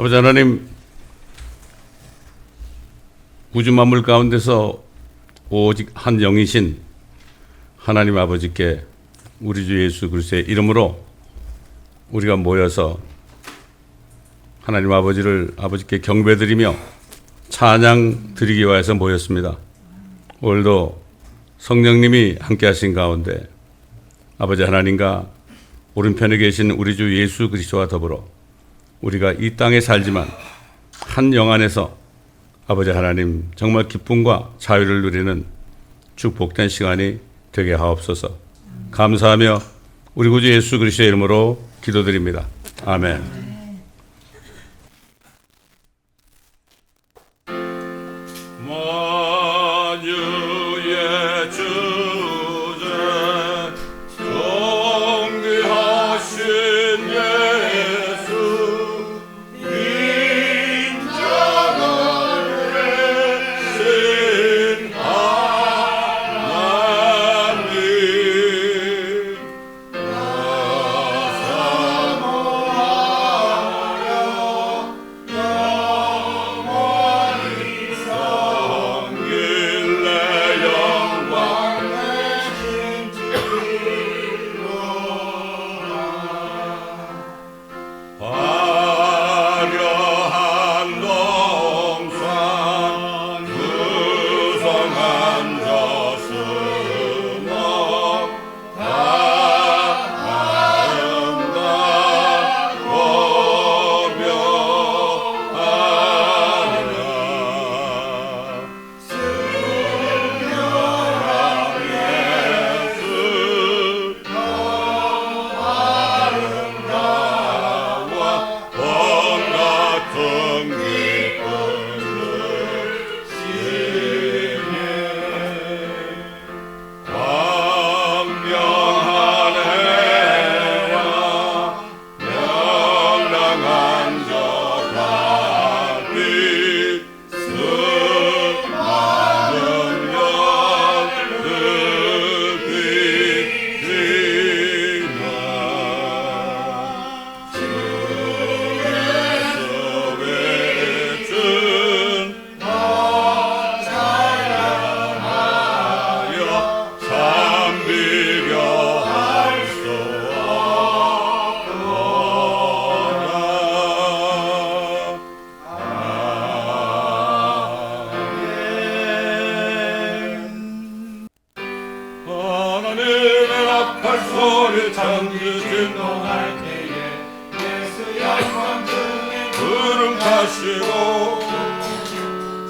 아버지 하나님, 우주 만물 가운데서 오직 한 영이신 하나님 아버지께 우리 주 예수 그리스도의 이름으로 우리가 모여서 하나님 아버지께 경배드리며 찬양 드리기 위해서 모였습니다. 오늘도 성령님이 함께 하신 가운데 아버지 하나님과 오른편에 계신 우리 주 예수 그리스도와 더불어 우리가 이 땅에 살지만 한 영 안에서 아버지 하나님 정말 기쁨과 자유를 누리는 축복된 시간이 되게 하옵소서. 감사하며 우리 구주 예수 그리스도의 이름으로 기도드립니다. 아멘.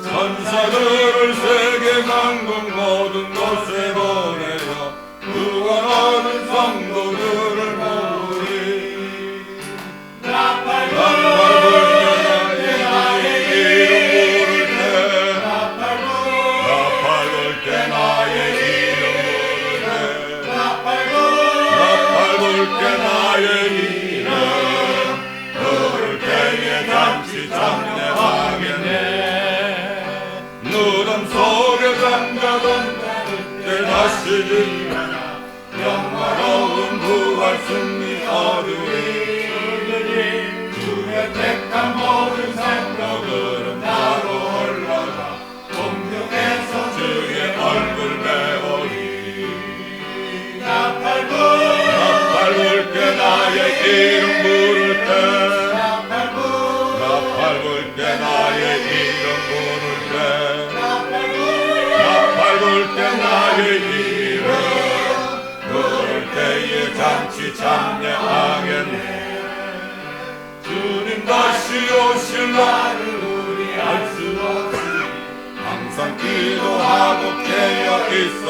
천사들을 세계 만국 모든 곳에 보내어 구원하는 성도들을 모으리. 나팔 불때 나의 이름 부를 때 나팔 불 때 나의 이름 부를 때 나팔 불 때 나의 이름 부를 때에 잔치 장례하겠네. 무덤 속에 잠자던 그때 다시 일어나 영화로운 부활 승리 얻으리. 주의 택한 모든 생명은 나로 흘러가 공중에서 주의 얼굴 배우리. 나팔 불 때 나의 이름 부를 때 나팔 불 때 나의 이름 부를 때 나팔 불 때 나의 이름 부를 때에 잔치 참여하겠네. 주님 다시 오실 날을 우리 알 수 없으니 항상 기도하고 깨어 있어서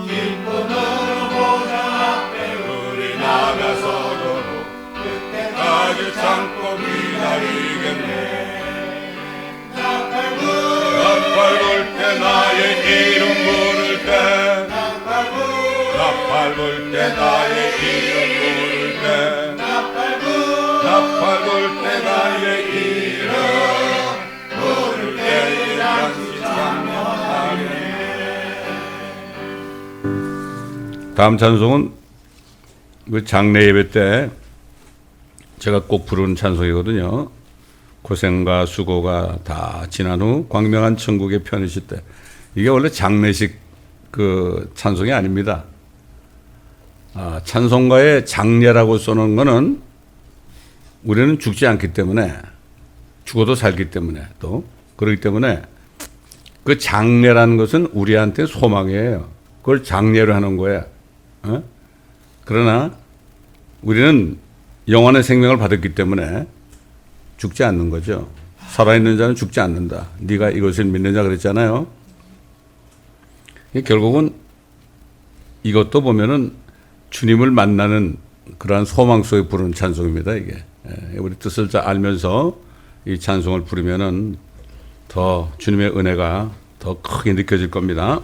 기쁨으로 보좌 앞에 우리 나가서도록 그때까지 참고 기다리겠네. 나팔 불 때 나의 이름 부를 때 나팔 불 때 나의 이름 부를 때 나팔 불 때 나의 이름 부를 때에 잔치 참여하겠네. 다음 찬송은 장례 예배 때 제가 꼭 부르는 찬송이거든요. 고생과 수고가 다 지난 후 광명한 천국에 편이실 때. 이게 원래 장례식 그 찬송이 아닙니다. 찬송가에 장례라고 써놓은 거는 우리는 죽지 않기 때문에, 죽어도 살기 때문에, 또 그렇기 때문에 그 장례라는 것은 우리한테 소망이에요. 그걸 장례로 하는 거야. 그러나 우리는 영원의 생명을 받았기 때문에 죽지 않는 거죠. 살아있는 자는 죽지 않는다. 네가 이것을 믿느냐 그랬잖아요. 결국은 이것도 보면은 주님을 만나는 그러한 소망 속에 부르는 찬송입니다. 이게 우리 뜻을 잘 알면서 이 찬송을 부르면은 더 주님의 은혜가 더 크게 느껴질 겁니다.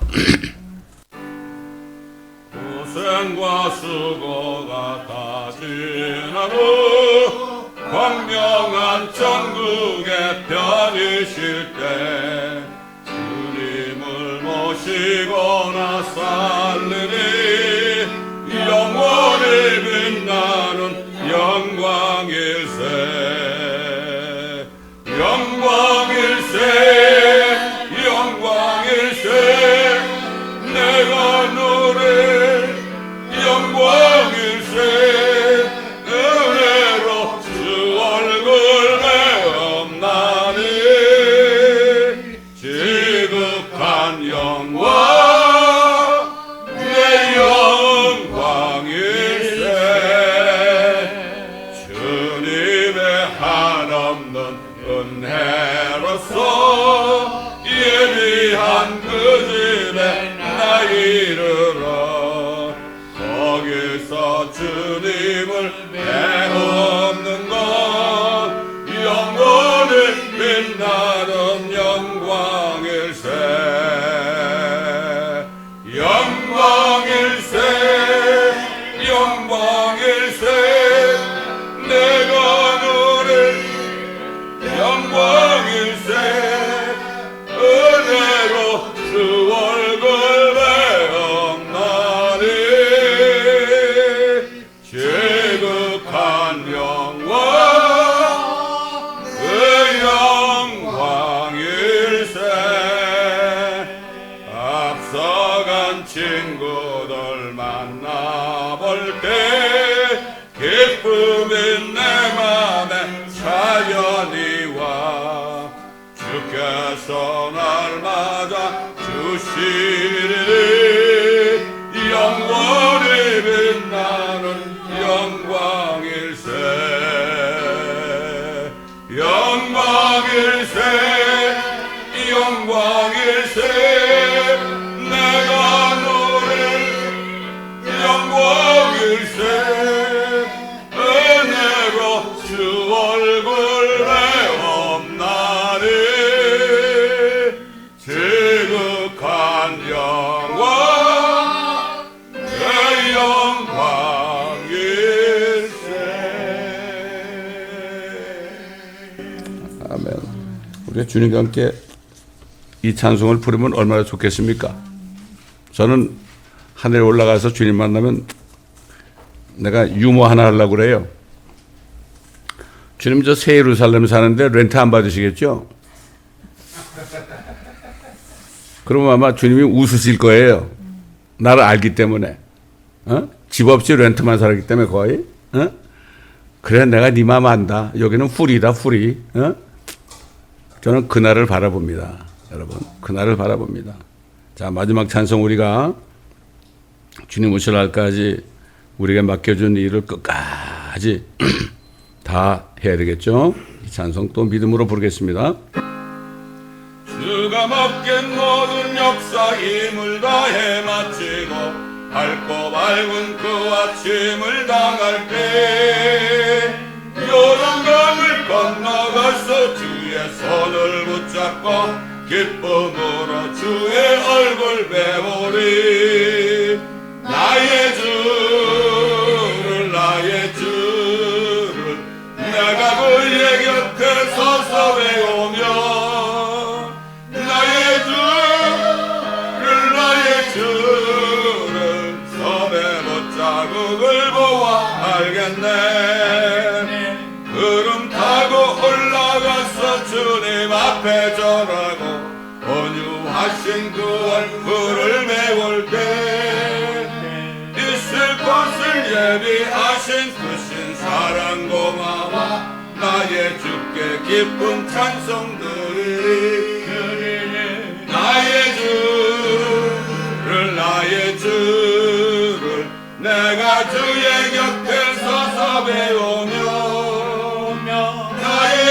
고생과 수고가 다 지난 후 광명한 천국에 편이실 때 주님을 모시거나 살리니 영원히 빛나는 영광일세 영광일세 영광일세 내가 누릴 영광일세 은혜로 주 얼굴 배엄나니 지극한 영광 내 영광일세 주님의 한없는 은혜로서 예비한 그 집에 나 이르러 거기서 주님을 배우는 것 영원히 빛나는 영광일세 영광일세 영광일세 내가 누릴 영광일세 은혜로 주 얼굴 배엄나니 지극한 영광 그 영광일세 앞서간 친구들 만나볼 때 기쁨이 내 맘에 자연히 와 주께서 날 맞아 주시리니 영원히 빛나는 영광일세 영광일세 영광일세 내가 누릴 영광일세 은혜로 주 얼굴 배엄나니 지극한 영광 내 영광일세 아멘. 우리가 주님과 함께 이 찬송을 부르면 얼마나 좋겠습니까? 저는 하늘에 올라가서 주님 만나면 내가 유머 하나 하려고 그래요. 주님 저 새 예루살렘 사는데 렌트 안 받으시겠죠? 그러면 아마 주님이 웃으실 거예요. 나를 알기 때문에. 집 없이 렌트만 살았기 때문에 거의. 그래 내가 네 맘 안다. 여기는 풀이다 풀이. 저는 그날을 바라봅니다. 여러분 그날을 바라봅니다. 자 마지막 찬송 우리가 주님 오실 날까지 우리에게 맡겨준 일을 끝까지 다 해야 되겠죠. 이 찬송 또 믿음으로 부르겠습니다. 주가 맡긴 모든 역사 힘을 다해 마치고 밝고 밝은 그 아침을 당할 때 요단강을 건너가서 주의 손을 붙잡고 기쁨으로 주의 얼굴 배우리 나의 주를 나의 주를 내가 그의 곁에 서서 외우며 나의 주를 섬에 못자국을 보아 알겠네 주님 앞에 절하고 온유하신 그 얼굴을 메울 때 있을 것을 예비하신 크신 사랑 고마워 나의 주께 기쁜 찬송 드리리 나의 주를 내가 주의 곁에 서서 배우며 나의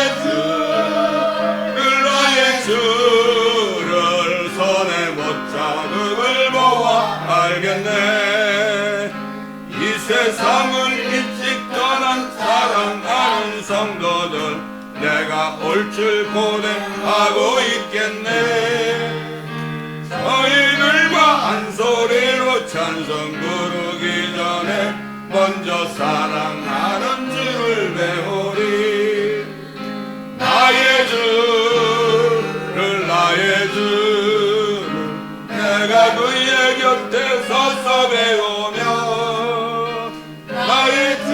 주를 손에 못 자국을 보아 알겠네 이 세상을 일찍 떠난 사랑하는 성도들 내가 올 줄 고백하고 있겠네 너희들과 한 소리로 찬송 부르기 전에 먼저 사랑하는 주를 배우리 나의 주를 내가 그의 곁에 서서 배우며 나의 주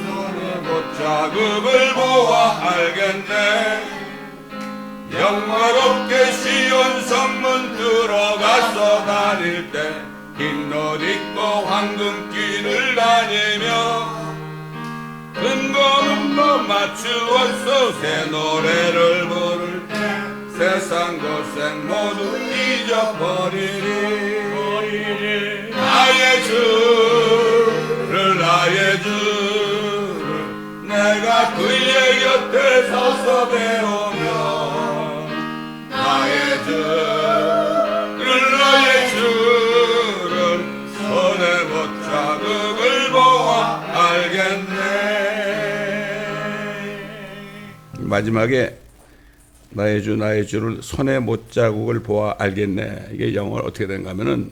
손에 못 자국을 보아 알겠네 영화롭게 시온 성문 들어가서 다닐 때 흰 옷 입고 황금길을 다니며 근거 맞추어서 새 노래를 부를 때 세상 고생 모두 잊어버리리 나의 주를 내가 그의 곁에 서서 배우며 나의 주를 손에 못 자국을 보아 알겠네 마지막에 나의 주를 손에 못 자국을 보아 알겠네. 이게 영어로 어떻게 된가 하면은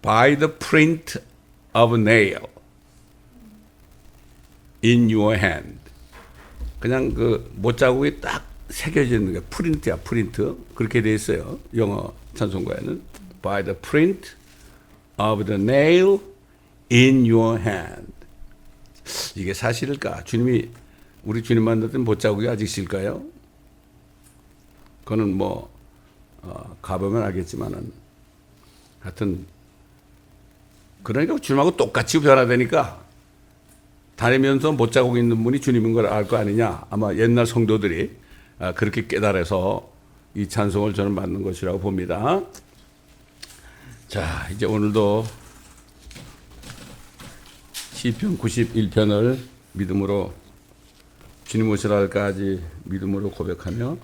by the print of nail in your hand. 그냥 그 못 자국이 딱 새겨지는 게 프린트야, 프린트. 그렇게 돼 있어요. 영어 찬송가에는 by the print of the nail in your hand. 이게 사실일까? 주님이 우리 주님 만날 때 못 자국이 아직 있을까요? 그거는 뭐 가보면 알겠지만은 하여튼 그러니까 주님하고 똑같이 변화되니까 다니면서 못 자국 있는 분이 주님인 걸 알 거 아니냐. 아마 옛날 성도들이 그렇게 깨달아서 이 찬송을 저는 만든 것이라고 봅니다. 자, 이제 오늘도 시편 91편을 믿음으로 주님 오시라 할까지 믿음으로 고백하며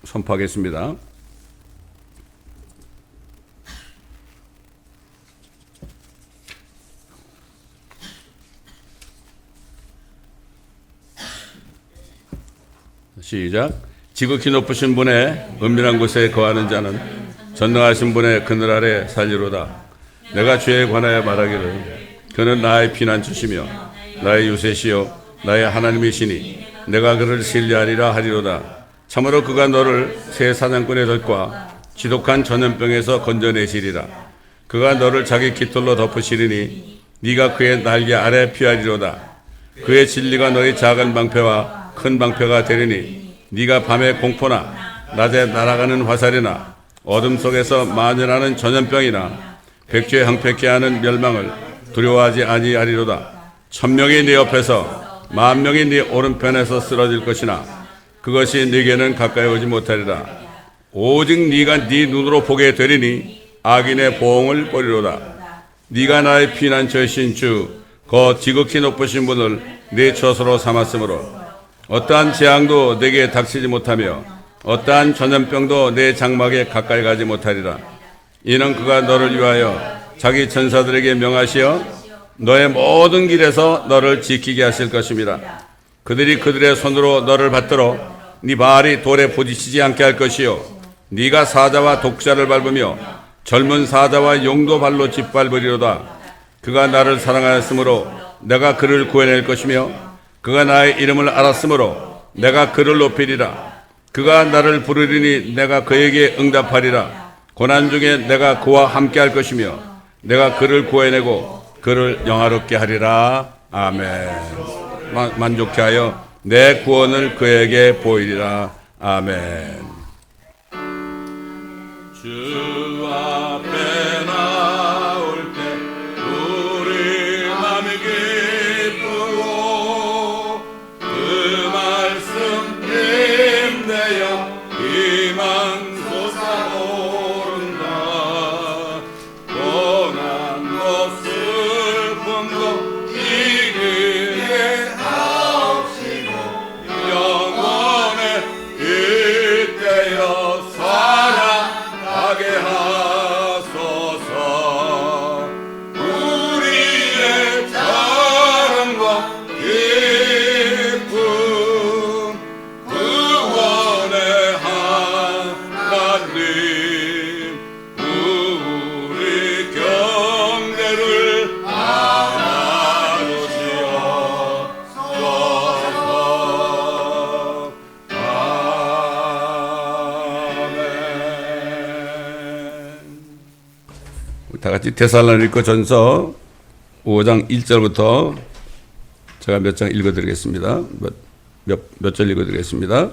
선포하겠습니다. 시작. 지극히 높으신 분의 은밀한 곳에 거하는 자는 전능하신 분의 그늘 아래 살리로다. 내가 주에 관하여 말하기를 그는 나의 피난처시며 나의 요새시요 나의 하나님이시니 내가 그를 신뢰하리라 하리로다. 참으로 그가 너를 새 사냥꾼의 덫과 지독한 전염병에서 건져내시리라. 그가 너를 자기 깃털로 덮으시리니 네가 그의 날개 아래 피하리로다. 그의 진리가 너의 작은 방패와 큰 방패가 되리니 네가 밤에 공포나 낮에 날아가는 화살이나 어둠 속에서 만연하는 전염병이나 백주에 항폐케 하는 멸망을 두려워하지 아니하리로다. 1000명이 네 옆에서 10,000명이 네 오른편에서 쓰러질 것이나 그것이 네게는 가까이 오지 못하리라. 오직 네가 네 눈으로 보게 되리니 악인의 보응을 보리로다. 네가 나의 피난처이신 주 그 지극히 높으신 분을 네 처소로 삼았으므로 어떠한 재앙도 네게 닥치지 못하며 어떠한 전염병도 네 장막에 가까이 가지 못하리라. 이는 그가 너를 위하여 자기 천사들에게 명하시어 너의 모든 길에서 너를 지키게 하실 것입니다. 그들이 그들의 손으로 너를 받들어 네 발이 돌에 부딪히지 않게 할 것이요 네가 사자와 독자를 밟으며 젊은 사자와 용도 발로 짓밟으리로다. 그가 나를 사랑하였으므로 내가 그를 구해낼 것이며 그가 나의 이름을 알았으므로 내가 그를 높이리라. 그가 나를 부르리니 내가 그에게 응답하리라. 고난 중에 내가 그와 함께 할 것이며 내가 그를 구해내고 그를 영화롭게 하리라. 아멘. 만족케 하여 내 구원을 그에게 보이리라. 아멘. 주 앞에 나올 때 우리 맘이 기쁘고 그 말씀 힘내어 희망 솟아오른다. 고난도 슬픔도 이기게 하옵시고 영원에 이때여 살아가게 하소서. 우리의 자랑과 기쁨 구원의 하나님 우리 경배를 나눠주시옵소서. 아멘. 다 같이 데살로니가 전서 5장 1절부터 제가 몇 장 읽어드리겠습니다. 몇 절 읽어드리겠습니다.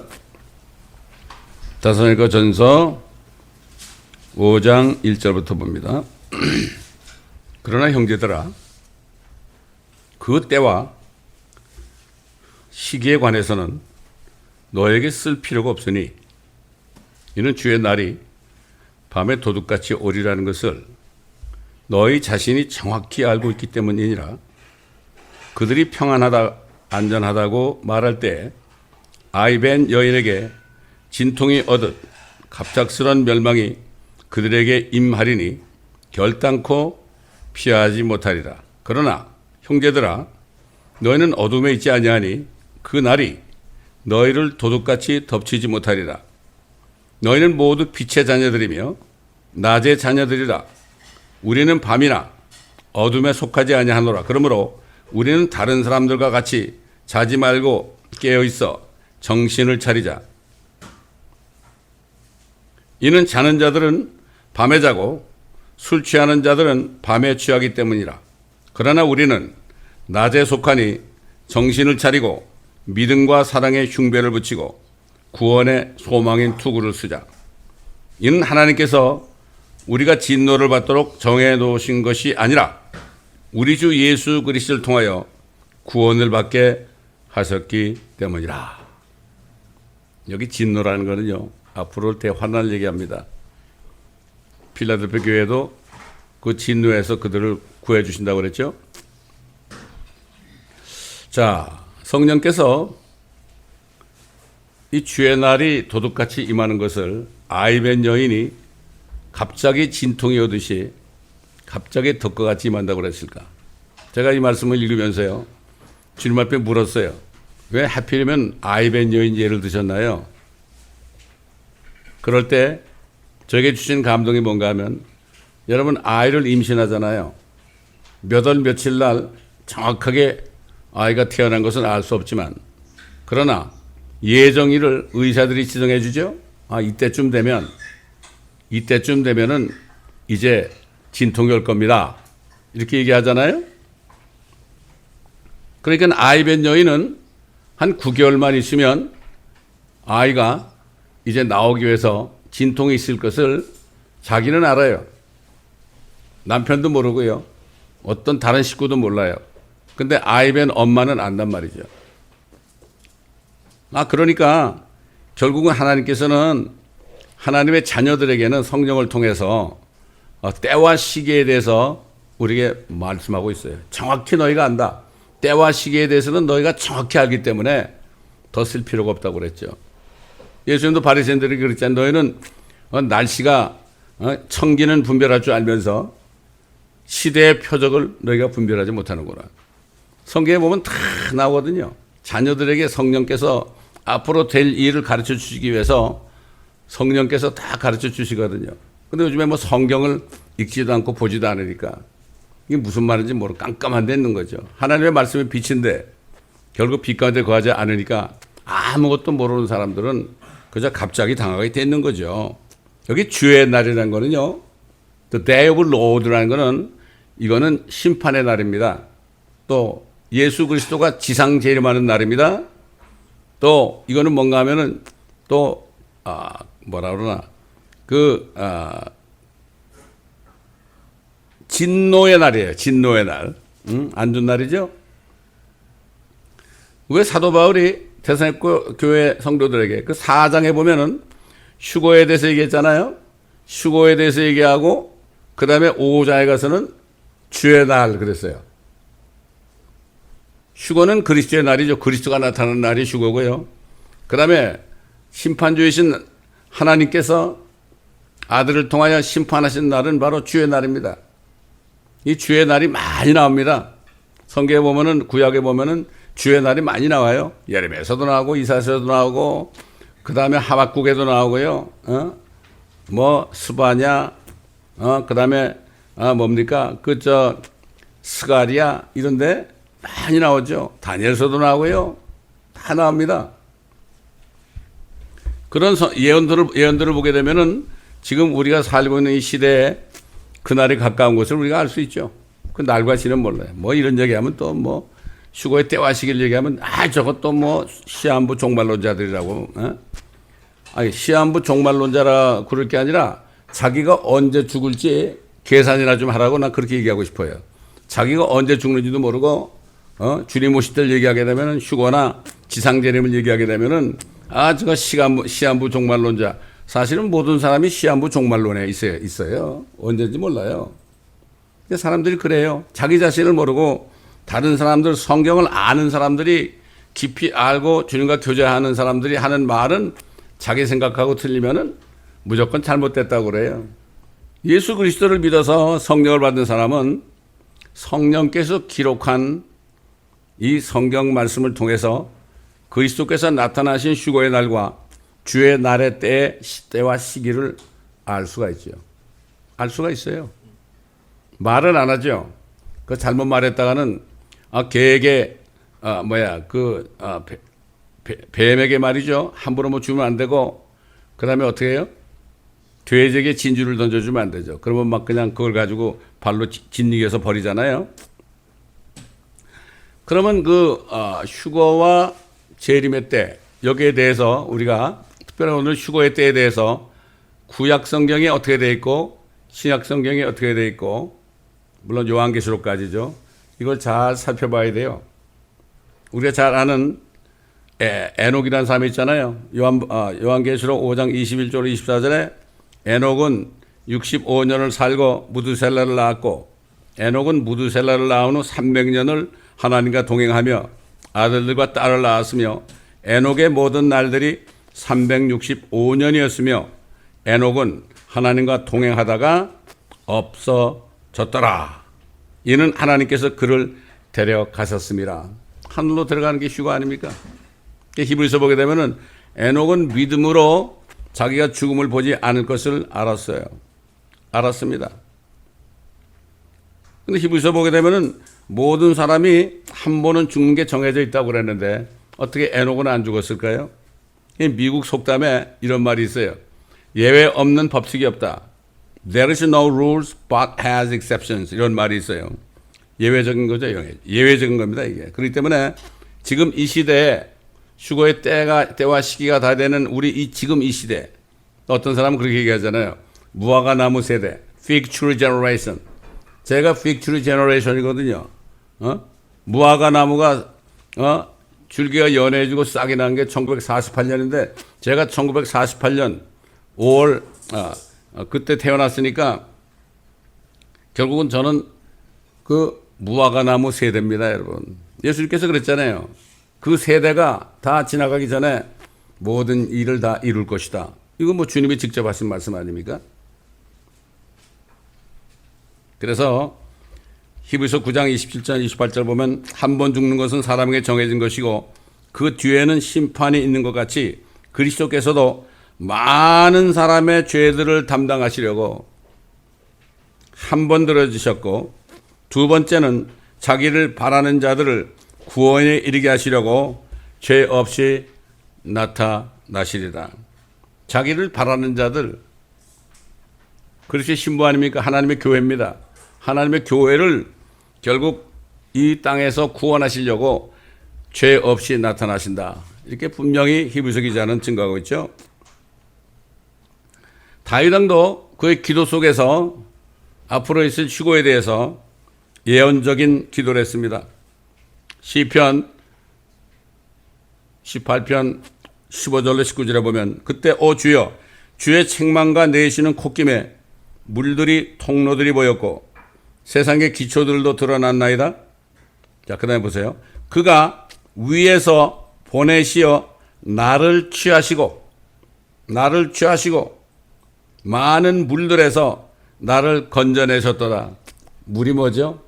데살로니가 전서 5장 1절부터 봅니다. 그러나 형제들아, 그 때와 시기에 관해서는 너에게 쓸 필요가 없으니 이는 주의 날이 밤에 도둑같이 오리라는 것을 너희 자신이 정확히 알고 있기 때문이니라. 그들이 평안하다 안전하다고 말할 때 아이벤 여인에게 진통이 얻듯 갑작스런 멸망이 그들에게 임하리니 결단코 피하지 못하리라. 그러나 형제들아, 너희는 어둠에 있지 아니하니 그 날이 너희를 도둑같이 덮치지 못하리라. 너희는 모두 빛의 자녀들이며 낮의 자녀들이라. 우리는 밤이나 어둠에 속하지 아니하노라. 그러므로 우리는 다른 사람들과 같이 자지 말고 깨어 있어 정신을 차리자. 이는 자는 자들은 밤에 자고 술 취하는 자들은 밤에 취하기 때문이라. 그러나 우리는 낮에 속하니 정신을 차리고 믿음과 사랑의 흉배를 붙이고 구원의 소망인 투구를 쓰자. 이는 하나님께서 우리가 진노를 받도록 정해 놓으신 것이 아니라 우리 주 예수 그리스도를 통하여 구원을 받게 하셨기 때문이라. 여기 진노라는 것은요, 앞으로 대환난을 얘기합니다. 필라델피아 교회도 그 진노에서 그들을 구해 주신다고 그랬죠. 자, 성령께서 이 주의 날이 도둑같이 임하는 것을 아이벤 여인이 갑자기 진통이 오듯이 갑자기 덕과 같이 임한다고 그랬을까? 제가 이 말씀을 읽으면서요, 주님 앞에 물었어요. 왜 하필이면 아이벤 여인 예를 드셨나요? 그럴 때 저에게 주신 감동이 뭔가 하면, 여러분 아이를 임신하잖아요. 몇 월 며칠 날 정확하게 아이가 태어난 것은 알 수 없지만, 그러나 예정일을 의사들이 지정해 주죠. 이때쯤 되면은 이제 진통이 올 겁니다. 이렇게 얘기하잖아요. 그러니까 아이벤 여인은 한 9개월만 있으면 아이가 이제 나오기 위해서 진통이 있을 것을 자기는 알아요. 남편도 모르고요. 어떤 다른 식구도 몰라요. 근데 아이벤 엄마는 안단 말이죠. 그러니까 결국은 하나님께서는 하나님의 자녀들에게는 성령을 통해서 때와 시기에 대해서 우리에게 말씀하고 있어요. 정확히 너희가 안다. 때와 시기에 대해서는 너희가 정확히 알기 때문에 더 쓸 필요가 없다고 그랬죠. 예수님도 바리새인들이 그랬잖아요. 너희는 날씨가 청기는 분별할 줄 알면서 시대의 표적을 너희가 분별하지 못하는구나. 성경에 보면 다 나오거든요. 자녀들에게 성령께서 앞으로 될 일을 가르쳐 주시기 위해서 성령께서 다 가르쳐 주시거든요. 근데 요즘에 뭐 성경을 읽지도 않고 보지도 않으니까 이게 무슨 말인지 모르고 깜깜한 데 있는 거죠. 하나님의 말씀이 빛인데 결국 빛 가운데 거하지 않으니까 아무것도 모르는 사람들은 그저 갑자기 당하게 되는 거죠. 여기 주의 날이라는 거는요. The Day of Lord라는 거는 이거는 심판의 날입니다. 또 예수 그리스도가 지상 재림하는 날입니다. 또 이거는 뭔가 하면은 또 뭐라 그러나 진노의 날이에요. 진노의 날. 안 좋은 날이죠. 왜 사도 바울이 데살로니가 교회 성도들에게 그 4장에 보면은 휴거에 대해서 얘기했잖아요. 휴거에 대해서 얘기하고 그 다음에 5장에 가서는 주의 날 그랬어요. 휴거는 그리스도의 날이죠. 그리스도가 나타나는 날이 휴거고요. 그 다음에 심판주이신 하나님께서 아들을 통하여 심판하신 날은 바로 주의 날입니다. 이 주의 날이 많이 나옵니다. 성경에 보면은 구약에 보면은 주의 날이 많이 나와요. 예레미야에서도 나오고 이사야서도 나오고 그 다음에 하박국에도 나오고요. 뭐 스바냐, 그 다음에 뭡니까 스가리야 이런데 많이 나오죠. 다니엘서도 나오고요. 다 나옵니다. 그런 예언들을 보게 되면은 지금 우리가 살고 있는 이 시대에 그날이 가까운 것을 우리가 알 수 있죠. 그 날과 시는 몰라요. 뭐 이런 얘기하면 또 뭐 휴거의 때와 시기를 얘기하면 저것도 뭐 시한부 종말론자들이라고. 아니 시한부 종말론자라 그럴 게 아니라 자기가 언제 죽을지 계산이나 좀 하라고 난 그렇게 얘기하고 싶어요. 자기가 언제 죽는지도 모르고 주님 오실 때를 얘기하게 되면은 휴거나 지상재림을 얘기하게 되면은 저거 시한부 종말론자. 사실은 모든 사람이 시한부 종말론에 있어요. 언제인지 몰라요. 사람들이 그래요. 자기 자신을 모르고 다른 사람들, 성경을 아는 사람들이 깊이 알고 주님과 교제하는 사람들이 하는 말은 자기 생각하고 틀리면은 무조건 잘못됐다고 그래요. 예수 그리스도를 믿어서 성령을 받은 사람은 성령께서 기록한 이 성경 말씀을 통해서 그리스도께서 나타나신 휴거의 날과 주의 날의 때와 시기를 알 수가 있죠. 알 수가 있어요. 말은 안 하죠. 그 잘못 말했다가는 개에게 뱀에게 말이죠. 함부로 뭐 주면 안 되고 그 다음에 어떻게 해요? 돼지에게 진주를 던져주면 안 되죠. 그러면 막 그냥 그걸 가지고 발로 짓이겨서 버리잖아요. 그러면 휴거와 재림의 때 여기에 대해서 우리가 특별히 오늘 휴거의 때에 대해서 구약 성경에 어떻게 되어 있고 신약 성경에 어떻게 되어 있고 물론 요한계시록까지죠. 이걸 잘 살펴봐야 돼요. 우리가 잘 아는 에녹이라는 사람이 있잖아요. 요한계시록 5장 21절 24절에 에녹은 65년을 살고 무두셀라를 낳았고 에녹은 무두셀라를 낳은 후 300년을 하나님과 동행하며 아들들과 딸을 낳았으며 에녹의 모든 날들이 365년이었으며 에녹은 하나님과 동행하다가 없어졌더라. 이는 하나님께서 그를 데려가셨습니다. 하늘로 들어가는 게 휴거 아닙니까? 히브리서 보게 되면은 에녹은 믿음으로 자기가 죽음을 보지 않을 것을 알았습니다. 근데 히브리서 보게 되면은 모든 사람이 한 번은 죽는 게 정해져 있다고 그랬는데 어떻게 에녹은 안 죽었을까요? 미국 속담에 이런 말이 있어요. 예외 없는 법칙이 없다. There is no rules but has exceptions. 이런 말이 있어요. 예외적인 거죠. 예외적인 겁니다. 이게. 그렇기 때문에 지금 이 시대에 휴거의 때와 시기가 다 되는 지금 이 시대. 어떤 사람은 그렇게 얘기하잖아요. 무화과 나무 세대. Fig tree generation. 제가 Fig tree generation이거든요. 무화과 나무가 줄기가 연해지고 싹이 난 게 1948년인데 제가 1948년 5월 그때 태어났으니까 결국은 저는 그 무화과 나무 세대입니다, 여러분. 예수님께서 그랬잖아요. 그 세대가 다 지나가기 전에 모든 일을 다 이룰 것이다. 이건 뭐 주님이 직접 하신 말씀 아닙니까? 그래서 히브리서 9장 27절 28절 보면 한 번 죽는 것은 사람에게 정해진 것이고 그 뒤에는 심판이 있는 것 같이 그리스도께서도 많은 사람의 죄들을 담당하시려고 한 번 들어주셨고 두 번째는 자기를 바라는 자들을 구원에 이르게 하시려고 죄 없이 나타나시리라. 자기를 바라는 자들, 그리스도의 신부 아닙니까? 하나님의 교회입니다. 하나님의 교회를 결국 이 땅에서 구원하시려고 죄 없이 나타나신다. 이렇게 분명히 히브리서 기자는 증거하고 있죠. 다윗 왕도 그의 기도 속에서 앞으로 있을 휴거에 대해서 예언적인 기도를 했습니다. 시편 18편 15절로 19절에 보면 그때 오 주여 주의 책망과 내쉬는 콧김에 물들이 통로들이 보였고 세상의 기초들도 드러났나이다. 자, 그 다음에 보세요. 그가 위에서 보내시어 나를 취하시고 많은 물들에서 나를 건져내셨더라. 물이 뭐죠?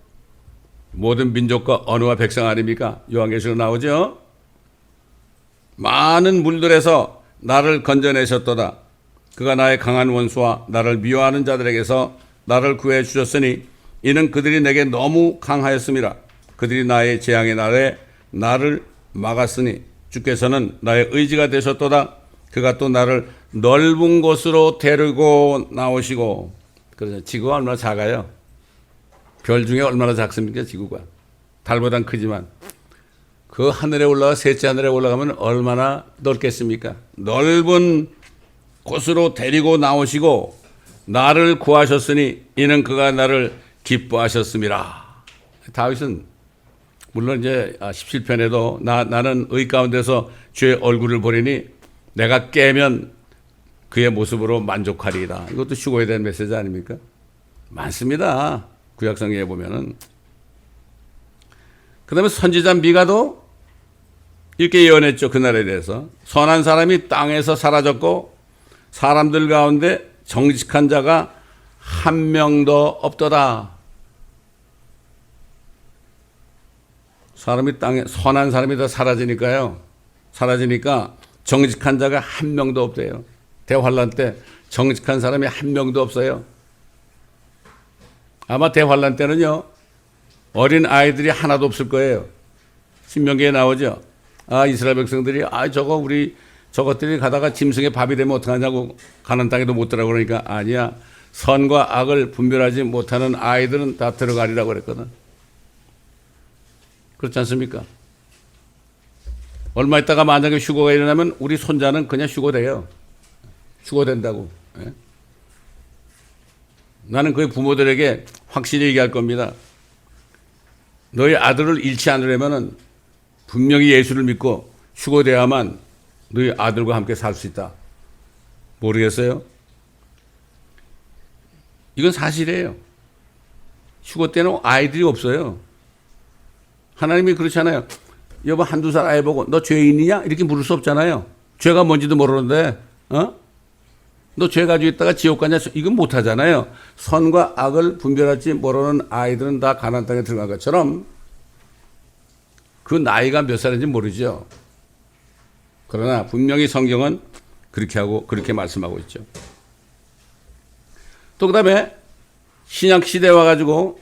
모든 민족과 언어와 백성 아닙니까? 요한계시록 나오죠. 많은 물들에서 나를 건져내셨도다. 그가 나의 강한 원수와 나를 미워하는 자들에게서 나를 구해 주셨으니 이는 그들이 내게 너무 강하였음이라. 그들이 나의 재앙의 날에 나를 막았으니 주께서는 나의 의지가 되셨도다. 그가 또 나를 넓은 곳으로 데리고 나오시고. 그래서 지구가 얼마나 작아요? 별 중에 얼마나 작습니까? 지구가 달보단 크지만 그 하늘에 올라가 셋째 하늘에 올라가면 얼마나 넓겠습니까? 넓은 곳으로 데리고 나오시고 나를 구하셨으니 이는 그가 나를 기뻐하셨음이라. 다윗은 물론 이제 17편에도 나는 의 가운데서 주의 얼굴을 보리니 내가 깨면 그의 모습으로 만족하리이다. 이것도 휴거에 대한 메시지 아닙니까? 많습니다. 구약성경에 보면은. 그 다음에 선지자 미가도 이렇게 예언했죠. 그날에 대해서. 선한 사람이 땅에서 사라졌고 사람들 가운데 정직한 자가 한 명도 없더라. 사람이 땅에 선한 사람이 다 사라지니까 정직한 자가 한 명도 없대요. 대환란 때 정직한 사람이 한 명도 없어요. 아마 대환란 때는요 어린 아이들이 하나도 없을 거예요. 신명기에 나오죠. 이스라엘 백성들이 저것들이 가다가 짐승의 밥이 되면 어떡하냐고 가나안 땅에도 못 들어가고 그러니까 아니야. 선과 악을 분별하지 못하는 아이들은 다 들어가리라고 그랬거든. 그렇지 않습니까? 얼마 있다가 만약에 휴거가 일어나면 우리 손자는 그냥 휴거돼요. 휴거된다고. 예? 나는 그의 부모들에게 확실히 얘기할 겁니다. 너희 아들을 잃지 않으려면 분명히 예수를 믿고 휴거돼야만 너희 아들과 함께 살 수 있다. 모르겠어요? 이건 사실이에요. 휴거 때는 아이들이 없어요. 하나님이 그렇잖아요. 여보 한두 살 아이 보고 너 죄인이냐? 이렇게 물을 수 없잖아요. 죄가 뭔지도 모르는데 너 죄 가지고 있다가 지옥 가냐? 이건 못하잖아요. 선과 악을 분별하지 모르는 아이들은 다 가나안 땅에 들어간 것처럼 그 나이가 몇 살인지 모르죠. 그러나 분명히 성경은 그렇게 말씀하고 있죠. 또 그다음에 신약 시대에 와가지고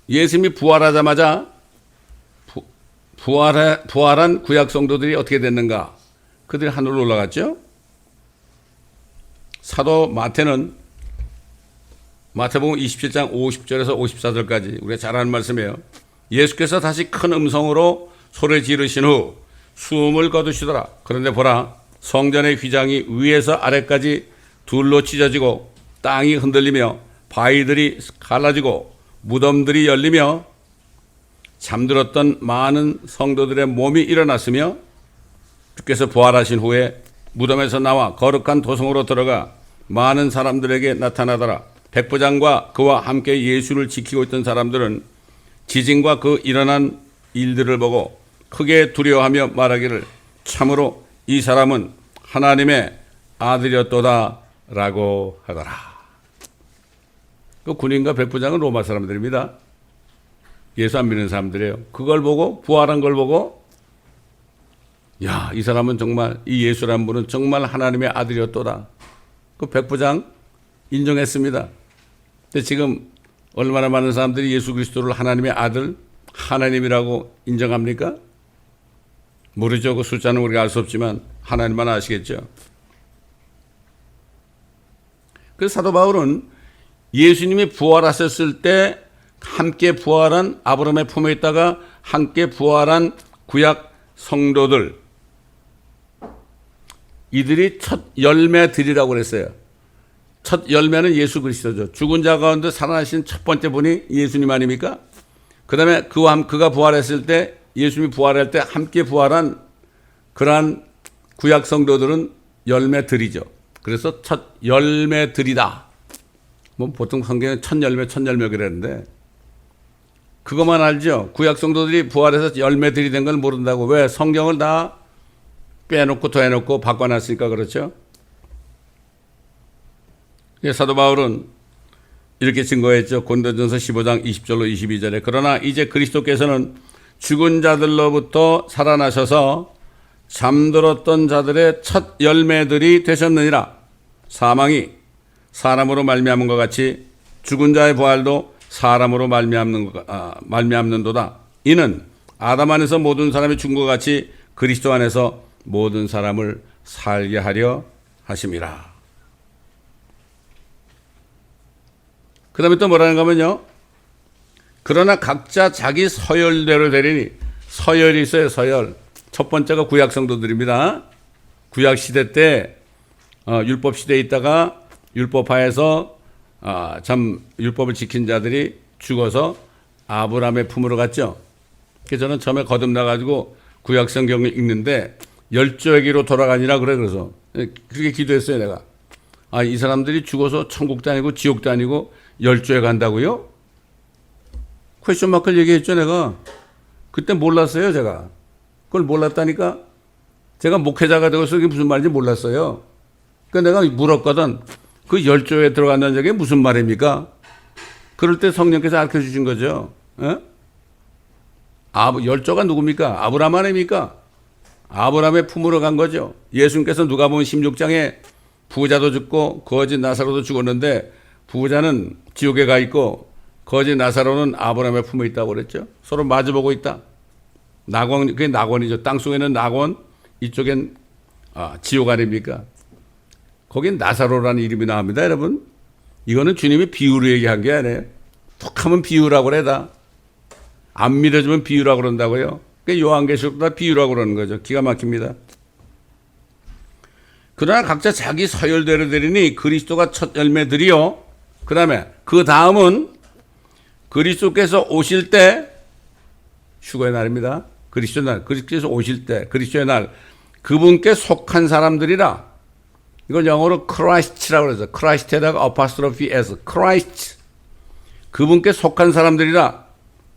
예수님이 부활하자마자 부활한 구약 성도들이 어떻게 됐는가? 그들이 하늘로 올라갔죠. 사도 마태는 마태복음 27장 50절에서 54절까지 우리가 잘 아는 말씀이에요. 예수께서 다시 큰 음성으로 소리 지르신 후 숨을 거두시더라. 그런데 보라, 성전의 휘장이 위에서 아래까지 둘로 찢어지고 땅이 흔들리며 바위들이 갈라지고 무덤들이 열리며 잠들었던 많은 성도들의 몸이 일어났으며 주께서 부활하신 후에 무덤에서 나와 거룩한 도성으로 들어가 많은 사람들에게 나타나더라. 백부장과 그와 함께 예수를 지키고 있던 사람들은 지진과 그 일어난 일들을 보고 크게 두려워하며 말하기를 참으로 이 사람은 하나님의 아들이었도다 라고 하더라. 그 군인과 백부장은 로마 사람들입니다. 예수 안 믿는 사람들이에요. 그걸 보고 부활한 걸 보고 야, 이 사람은 정말 이 예수라는 분은 정말 하나님의 아들이었도다. 그 백부장 인정했습니다. 근데 지금 얼마나 많은 사람들이 예수 그리스도를 하나님의 아들, 하나님이라고 인정합니까? 모르죠. 그 숫자는 우리가 알 수 없지만 하나님만 아시겠죠. 그래서 사도 바울은 예수님이 부활하셨을 때 함께 부활한 아브라함의 품에 있다가 함께 부활한 구약 성도들, 이들이 첫 열매들이라고 그랬어요. 첫 열매는 예수 그리스도죠. 죽은 자 가운데 살아나신 첫 번째 분이 예수님 아닙니까? 그 다음에 그가 부활했을 때, 예수님이 부활할 때 함께 부활한 그러한 구약 성도들은 열매들이죠. 그래서 첫 열매들이다. 뭐 보통 성경에 첫 열매 그랬는데, 그것만 알죠. 구약 성도들이 부활해서 열매들이 된 걸 모른다고. 왜? 성경을 다 빼놓고 더해놓고 바꿔놨으니까 그렇죠. 사도 바울은 이렇게 증거했죠. 고린도전서 15장 20절로 22절에 그러나 이제 그리스도께서는 죽은 자들로부터 살아나셔서 잠들었던 자들의 첫 열매들이 되셨느니라. 사망이 사람으로 말미암은 것 같이 죽은 자의 부활도 사람으로 말미암는도다. 이는 아담 안에서 모든 사람이 죽은 것 같이 그리스도 안에서 모든 사람을 살게 하려 하심이라. 그 다음에 또 뭐라는 거면요. 그러나 각자 자기 서열대로 되리니, 서열이 있어요. 서열. 첫 번째가 구약 성도들입니다. 구약 시대 때 율법 시대에 있다가 율법하에서 참 율법을 지킨 자들이 죽어서 아브라함의 품으로 갔죠. 그래서 저는 처음에 거듭나가지고 구약 성경을 읽는데 열조에게로 돌아가니라 그래. 그래서 그렇게 기도했어요. 내가. 이 사람들이 죽어서 천국도 아니고 지옥도 아니고 열조에 간다고요? 퀘스천 마크를 얘기했죠. 내가 그때 몰랐어요. 제가 그걸 몰랐다니까. 제가 목회자가 되어서 이게 무슨 말인지 몰랐어요. 그러니까 내가 물었거든. 그 열조에 들어간다는 얘기 무슨 말입니까? 그럴 때 성령께서 알려 주신 거죠. 열조가 누굽니까? 아브라함 아닙니까? 아브라함의 품으로 간 거죠. 예수님께서 누가복음 16장에 부자도 죽고 거지 나사로도 죽었는데 부자는 지옥에 가 있고 거지 나사로는 아브라함의 품에 있다고 그랬죠. 서로 마주보고 있다. 낙원, 그게 낙원이죠. 땅속에는 낙원, 이쪽엔 지옥 아닙니까? 거긴 나사로라는 이름이 나옵니다, 여러분. 이거는 주님이 비유로 얘기한 게 아니에요. 툭 하면 비유라고 그래다. 안 믿어주면 비유라고 그런다고요. 그러니까 요한계시록도 다 비유라고 그러는 거죠. 기가 막힙니다. 그러나 각자 자기 서열대로 되리니 그리스도가 첫 열매들이요. 그 다음에 그 다음은 그리스도께서 오실 때, 휴거의 날입니다. 그리스도의 날, 그리스도께서 오실 때, 그리스도의 날, 그분께 속한 사람들이라. 이걸 영어로 Christ라고 그러죠. Christ에다가 apostrophe s, Christ. 그분께 속한 사람들이라.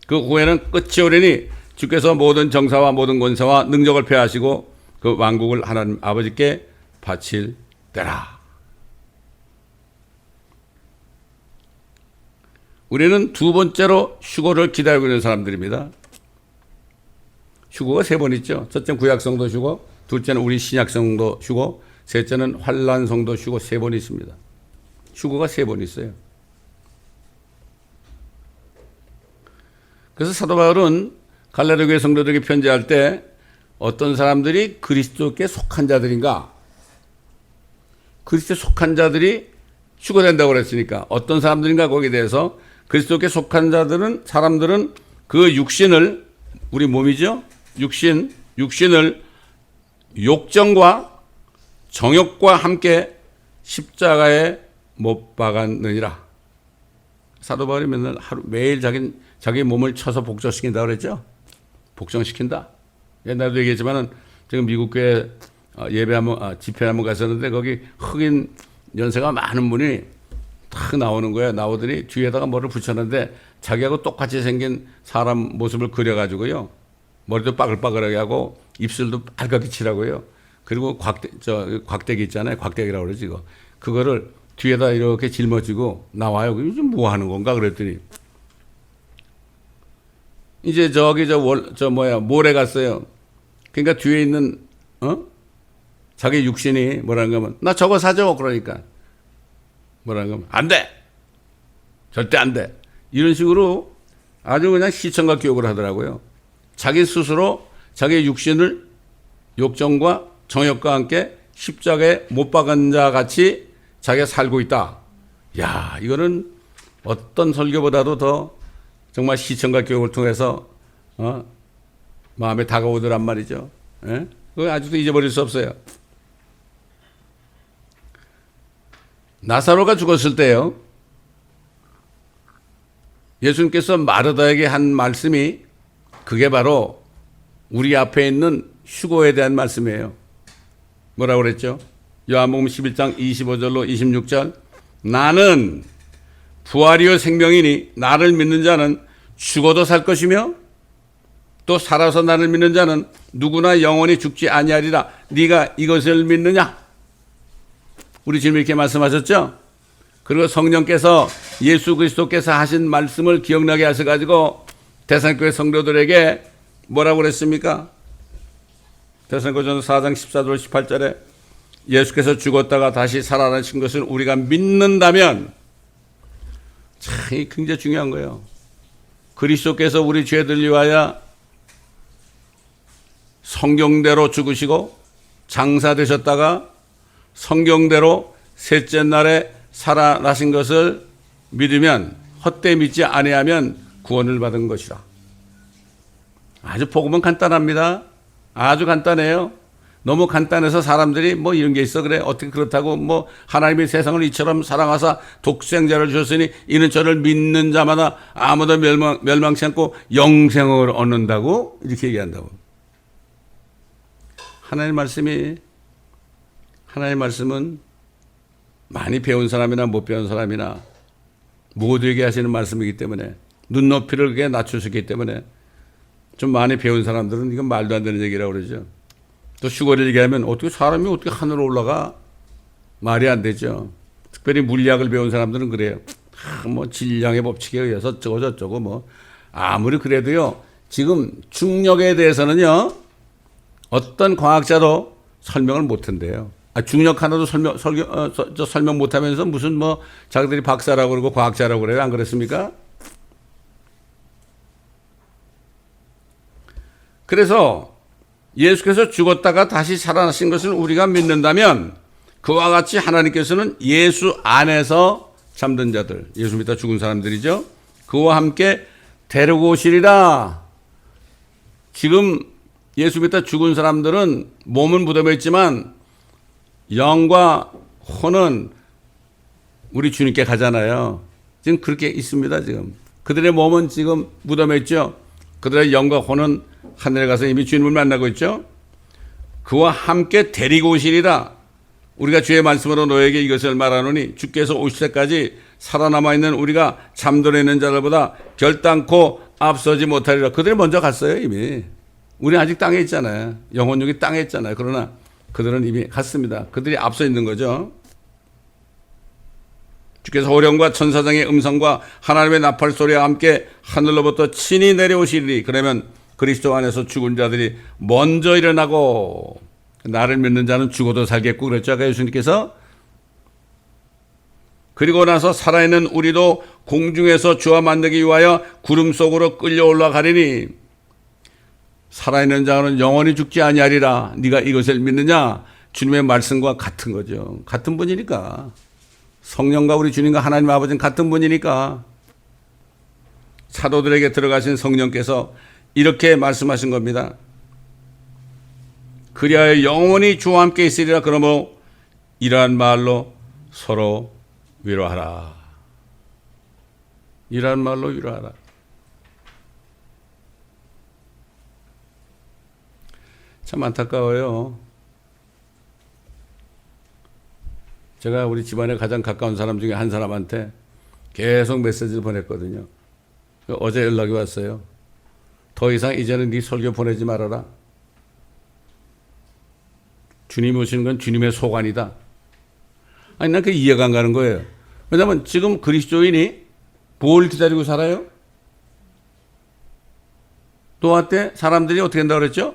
그 후에는 끝이 오리니 주께서 모든 정사와 모든 권세와 능력을 폐하시고 그 왕국을 하나님 아버지께 바칠 때라. 우리는 두 번째로 휴거를 기다리고 있는 사람들입니다. 휴거가 세 번 있죠. 첫째는 구약성도 휴거, 둘째는 우리 신약성도 휴거, 셋째는 환란성도 휴거 세 번 있습니다. 휴거가 세 번 있어요. 그래서 사도 바울은 갈라디아 교회 성도들에게 편지할 때 어떤 사람들이 그리스도께 속한 자들인가? 그리스도에 속한 자들이 휴거된다고 그랬으니까 어떤 사람들인가 거기에 대해서 그리스도께 속한 사람들은 그 육신을, 우리 몸이죠? 육신을 욕정과 정욕과 함께 십자가에 못 박았느니라. 사도 바울이 맨날 매일 자기 몸을 쳐서 복종시킨다 그랬죠? 복종시킨다. 옛날에도 얘기했지만은 지금 미국 교회 집회 한번 갔었는데 거기 흑인 연세가 많은 분이 탁 나오는 거예요. 나오더니 뒤에다가 뭐를 붙였는데 자기하고 똑같이 생긴 사람 모습을 그려가지고요. 머리도 빠글빠글하게 하고 입술도 빨갛게 칠하고요. 그리고 곽대기 있잖아요. 곽대기라고 그러지 이거. 그거를 뒤에다 이렇게 짊어지고 나와요. 요즘 뭐 하는 건가 그랬더니 이제 몰에 갔어요. 그러니까 뒤에 있는 자기 육신이 뭐라는 거면 나 저거 사줘 그러니까 뭐라는 거면 안 돼. 절대 안 돼. 이런 식으로 아주 그냥 시청각 교육을 하더라고요. 자기 스스로 자기 육신을 욕정과 정욕과 함께 십자가에 못 박은 자 같이 자기가 살고 있다. 야, 이거는 어떤 설교보다도 더 정말 시청과 교육을 통해서 마음에 다가오더란 말이죠. 예? 그거 아직도 잊어버릴 수 없어요. 나사로가 죽었을 때요, 예수님께서 마르다에게 한 말씀이 그게 바로 우리 앞에 있는 휴거에 대한 말씀이에요. 뭐라고 그랬죠? 요한복음 11장 25절로 26절. 나는 부활이요 생명이니 나를 믿는 자는 죽어도 살 것이며 또 살아서 나를 믿는 자는 누구나 영원히 죽지 아니하리라. 네가 이것을 믿느냐? 우리 주님 이렇게 말씀하셨죠? 그리고 성령께서 예수 그리스도께서 하신 말씀을 기억나게 하셔가지고 데살로니가 성도들에게 뭐라고 그랬습니까? 데살로니가전서 4장 14절 18절에 예수께서 죽었다가 다시 살아나신 것을 우리가 믿는다면, 참 굉장히 중요한 거예요. 그리스도께서 우리 죄들 위하여 성경대로 죽으시고 장사되셨다가 성경대로 셋째 날에 살아나신 것을 믿으면, 헛되이 믿지 아니하면 구원을 받은 것이라. 아주 복음은 간단합니다. 아주 간단해요. 너무 간단해서 사람들이 뭐 이런 게 있어 그래 어떻게 그렇다고 뭐 하나님이 세상을 이처럼 사랑하사 독생자를 주셨으니 이는 저를 믿는 자마다 아무도 멸망치 않고 영생을 얻는다고 이렇게 얘기한다고. 하나님의 말씀은 많이 배운 사람이나 못 배운 사람이나 모두에게 하시는 말씀이기 때문에, 눈높이를 그게 낮추셨기 때문에 좀 많이 배운 사람들은 이건 말도 안 되는 얘기라고 그러죠. 또 휴거를 얘기하면 어떻게 사람이 어떻게 하늘로 올라가? 말이 안 되죠. 특별히 물리학을 배운 사람들은 그래요. 뭐 질량의 법칙에 의해서 어쩌고 저쩌고 뭐. 아무리 그래도요, 지금 중력에 대해서는요, 어떤 과학자도 설명을 못 한대요. 중력 하나도 설명 못 하면서 무슨 뭐 자기들이 박사라고 그러고 과학자라고 그래요. 안 그랬습니까? 그래서 예수께서 죽었다가 다시 살아나신 것을 우리가 믿는다면, 그와 같이 하나님께서는 예수 안에서 잠든 자들, 예수 믿다 죽은 사람들이죠, 그와 함께 데리고 오시리라. 지금 예수 믿다 죽은 사람들은 몸은 무덤에 있지만 영과 혼은 우리 주님께 가잖아요. 지금 그렇게 있습니다. 지금 그들의 몸은 지금 무덤에 있죠. 그들의 영과 혼은 하늘에 가서 이미 주님을 만나고 있죠. 그와 함께 데리고 오시리라. 우리가 주의 말씀으로 너에게 이것을 말하노니 주께서 오실 때까지 살아남아 있는 우리가 잠들어 있는 자들보다 결단코 앞서지 못하리라. 그들이 먼저 갔어요. 이미. 우리 아직 땅에 있잖아요. 영혼육이 땅에 있잖아요. 그러나 그들은 이미 갔습니다. 그들이 앞서 있는 거죠. 주께서 호령과 천사장의 음성과 하나님의 나팔 소리와 함께 하늘로부터 친히 내려오시리니, 그러면 그리스도 안에서 죽은 자들이 먼저 일어나고 나를 믿는 자는 죽어도 살겠고 그랬죠. 아까 예수님께서. 그리고 나서 살아있는 우리도 공중에서 주와 만나기 위하여 구름 속으로 끌려 올라가리니, 살아있는 자는 영원히 죽지 아니하리라. 네가 이것을 믿느냐? 주님의 말씀과 같은 거죠. 같은 분이니까. 성령과 우리 주님과 하나님 아버지는 같은 분이니까. 사도들에게 들어가신 성령께서 이렇게 말씀하신 겁니다. 그리하여 영원히 주와 함께 있으리라. 그러므로 이러한 말로 서로 위로하라. 이러한 말로 위로하라. 참 안타까워요. 제가 우리 집안에 가장 가까운 사람 중에 한 사람한테 계속 메시지를 보냈거든요. 어제 연락이 왔어요. 더 이상 이제는 네 설교 보내지 말아라. 주님 오시는 건 주님의 소관이다. 아니, 난 그게 이해가 안 가는 거예요. 왜냐하면 지금 그리스도인이 뭘 기다리고 살아요? 노아 때 사람들이 어떻게 한다고 그랬죠?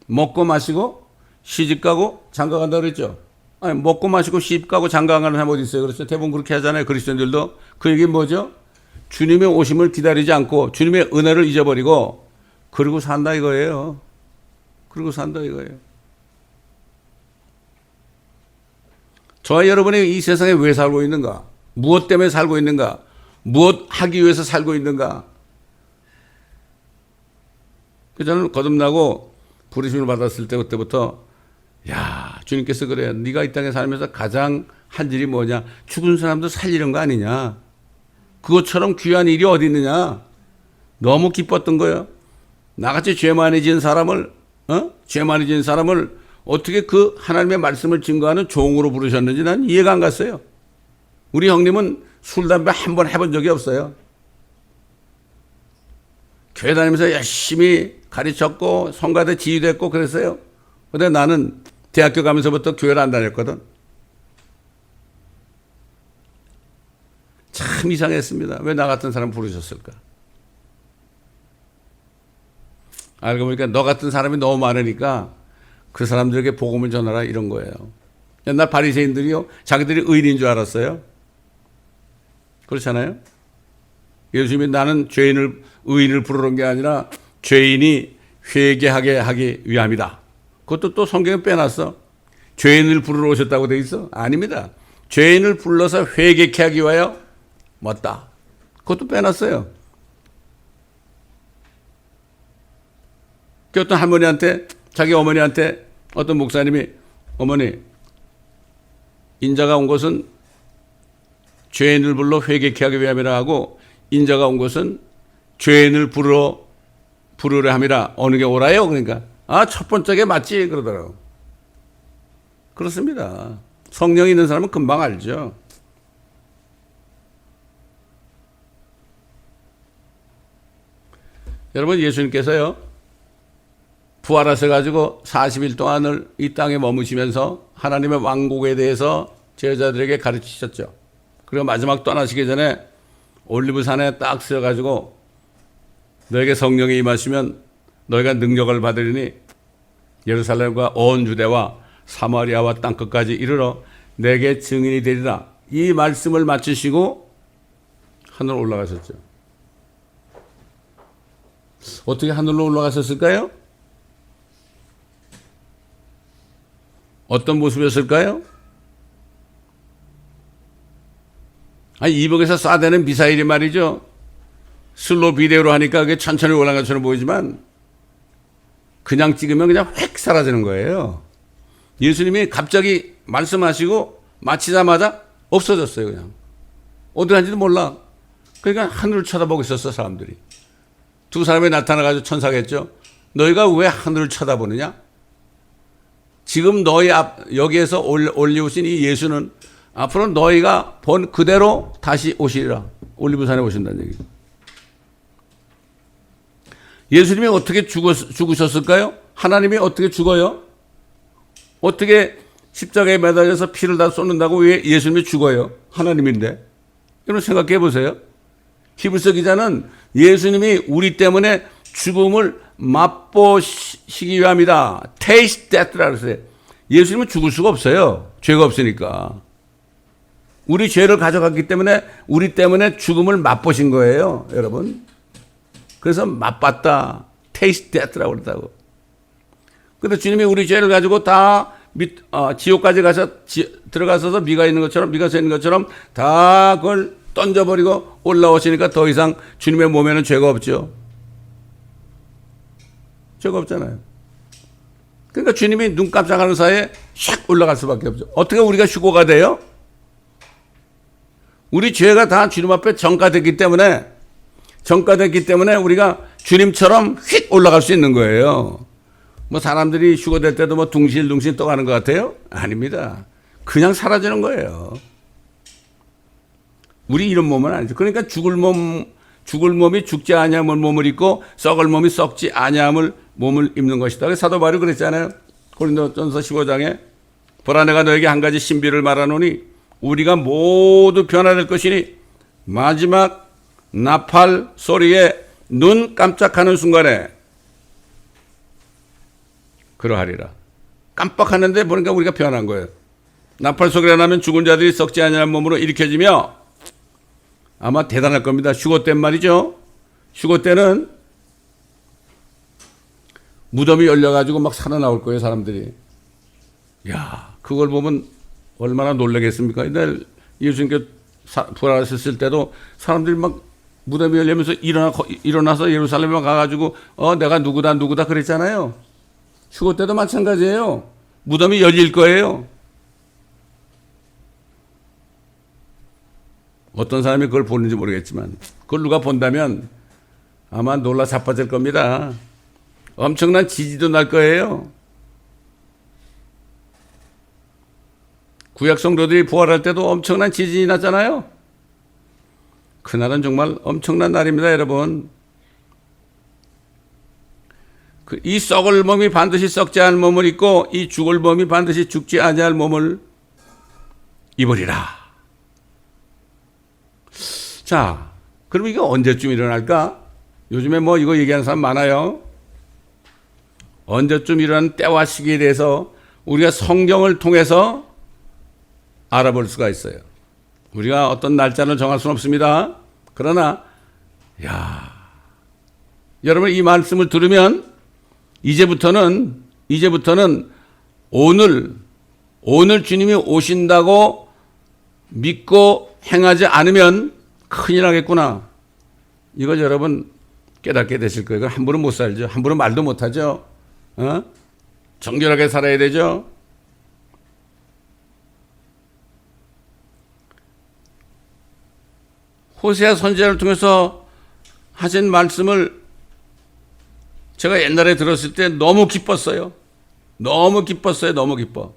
먹고 마시고 시집가고 장가간다고 그랬죠. 아니, 먹고 마시고 시집가고 장가가는 사람 어디 있어요? 그렇죠. 대부분 그렇게 하잖아요. 그리스도인들도. 그 얘기는 뭐죠? 주님의 오심을 기다리지 않고 주님의 은혜를 잊어버리고 그러고 산다 이거예요. 그러고 산다 이거예요. 저와 여러분이 이 세상에 왜 살고 있는가? 무엇 때문에 살고 있는가? 무엇 하기 위해서 살고 있는가? 그래서 저는 거듭나고 부르심을 받았을 때 그때부터 야, 주님께서 그래요. 네가 이 땅에 살면서 가장 한 일이 뭐냐? 죽은 사람도 살리는 거 아니냐? 그것처럼 귀한 일이 어디 있느냐? 너무 기뻤던 거예요. 나같이 죄 많이 지은 사람을 죄 많이 지은 사람을 어떻게 그 하나님의 말씀을 증거하는 종으로 부르셨는지 난 이해가 안 갔어요. 우리 형님은 술, 담배 한 번 해본 적이 없어요. 교회 다니면서 열심히 가르쳤고 성가대 지휘됐고 그랬어요. 근데 나는 대학교 가면서부터 교회를 안 다녔거든. 참 이상했습니다. 왜 나 같은 사람 부르셨을까? 알고 보니까 너 같은 사람이 너무 많으니까 그 사람들에게 복음을 전하라 이런 거예요. 옛날 바리새인들이요, 자기들이 의인인 줄 알았어요. 그렇잖아요. 예수님이 나는 의인을 부르는 게 아니라 죄인이 회개하게 하기 위함이다. 그것도 또 성경에 빼놨어. 죄인을 부르러 오셨다고 돼 있어? 아닙니다. 죄인을 불러서 회개케 하기 위하여 왔다. 그것도 빼놨어요. 그 어떤 할머니한테, 자기 어머니한테 어떤 목사님이 어머니, 인자가 온 것은 죄인을 불러 회개케 하기 위함이라 하고 인자가 온 것은 죄인을 부르려 함이라 어느 게 옳아요? 그러니까 첫 번째게 맞지 그러더라고. 그렇습니다. 성령이 있는 사람은 금방 알죠. 여러분 예수님께서요 부활하셔가지고 40일 동안을 이 땅에 머무시면서 하나님의 왕국에 대해서 제자들에게 가르치셨죠. 그리고 마지막 떠나시기 전에 올리브산에 딱 서가지고 너에게 성령이 임하시면 너희가 능력을 받으리니 예루살렘과 온 유대와 사마리아와 땅끝까지 이르러 내게 증인이 되리라. 이 말씀을 마치시고 하늘로 올라가셨죠. 어떻게 하늘로 올라가셨을까요? 어떤 모습이었을까요? 이북에서 쏴대는 미사일이 말이죠. 슬로우 비디오로 하니까 그게 천천히 올라간 것처럼 보이지만 그냥 찍으면 그냥 획 사라지는 거예요. 예수님이 갑자기 말씀하시고 마치자마자 없어졌어요. 그냥 어디 간지도 몰라. 그러니까 하늘을 쳐다보고 있었어 사람들이. 두 사람이 나타나가지고 천사겠죠. 너희가 왜 하늘을 쳐다보느냐? 지금 너희 여기에서 올리우신 이 예수는 앞으로 너희가 본 그대로 다시 오시리라. 올리브산에 오신다는 얘기. 예수님이 어떻게 죽으셨을까요? 하나님이 어떻게 죽어요? 어떻게 십자가에 매달려서 피를 다 쏟는다고 왜 예수님이 죽어요? 하나님인데. 여러분 생각해 보세요. 히브리서 기자는 예수님이 우리 때문에 죽음을 맛보시기 위함이다. Taste death라고 했어요. 예수님은 죽을 수가 없어요. 죄가 없으니까. 우리 죄를 가져갔기 때문에 우리 때문에 죽음을 맛보신 거예요. 여러분. 그래서 맛봤다. Taste death라고 그러다고. 근데 주님이 우리 죄를 가지고 다 지옥까지 들어가서서 미가 서 있는 것처럼 다 그걸 던져버리고 올라오시니까 더 이상 주님의 몸에는 죄가 없죠. 죄가 없잖아요. 그러니까 주님이 눈 깜짝하는 사이에 샥 올라갈 수밖에 없죠. 어떻게 우리가 휴거가 돼요? 우리 죄가 다 주님 앞에 전가됐기 때문에 우리가 주님처럼 휙 올라갈 수 있는 거예요. 뭐 사람들이 휴거될 때도 뭐 둥실둥실 떠가는 것 같아요? 아닙니다. 그냥 사라지는 거예요. 우리 이런 몸은 아니죠. 그러니까 죽을 몸이 죽지 아니함을 몸을 입고 썩을 몸이 썩지 아니함을 몸을 입는 것이다. 그래서 사도 바울이 그랬잖아요. 고린도전서 15장에 보라 내가 너에게 한 가지 신비를 말하노니 우리가 모두 변화될 것이니 마지막 나팔 소리에 눈 깜짝하는 순간에 그러하리라. 깜빡하는데 보니까 우리가 변한 거예요. 나팔 소리가 나면 죽은 자들이 썩지 아니한 몸으로 일으켜지며 아마 대단할 겁니다. 휴거 때는 말이죠. 휴거 때는 무덤이 열려가지고 막 살아나올 거예요, 사람들이. 야, 그걸 보면 얼마나 놀라겠습니까? 옛날 예수님께 부활하셨을 때도 사람들이 막 무덤이 열리면서 일어나서 예루살렘에 가가지고 내가 누구다 그랬잖아요. 휴거 때도 마찬가지예요. 무덤이 열릴 거예요. 어떤 사람이 그걸 보는지 모르겠지만 그걸 누가 본다면 아마 놀라 자빠질 겁니다. 엄청난 지지도 날 거예요. 구약 성도들이 부활할 때도 엄청난 지진이 났잖아요. 그날은 정말 엄청난 날입니다, 여러분. 이 썩을 몸이 반드시 썩지 않을 몸을 입고 이 죽을 몸이 반드시 죽지 아니할 몸을 입으리라. 자, 그럼 이게 언제쯤 일어날까? 요즘에 뭐 이거 얘기하는 사람 많아요. 언제쯤 일어나는 때와 시기에 대해서 우리가 성경을 통해서 알아볼 수가 있어요. 우리가 어떤 날짜를 정할 수는 없습니다. 그러나 여러분 이 말씀을 들으면 이제부터는 오늘 주님이 오신다고 믿고 행하지 않으면 큰일 나겠구나. 이걸 여러분 깨닫게 되실 거예요. 함부로 못 살죠. 함부로 말도 못 하죠. 정결하게 살아야 되죠. 호세아 선지자를 통해서 하신 말씀을 제가 옛날에 들었을 때 너무 기뻤어요. 너무 기뻐.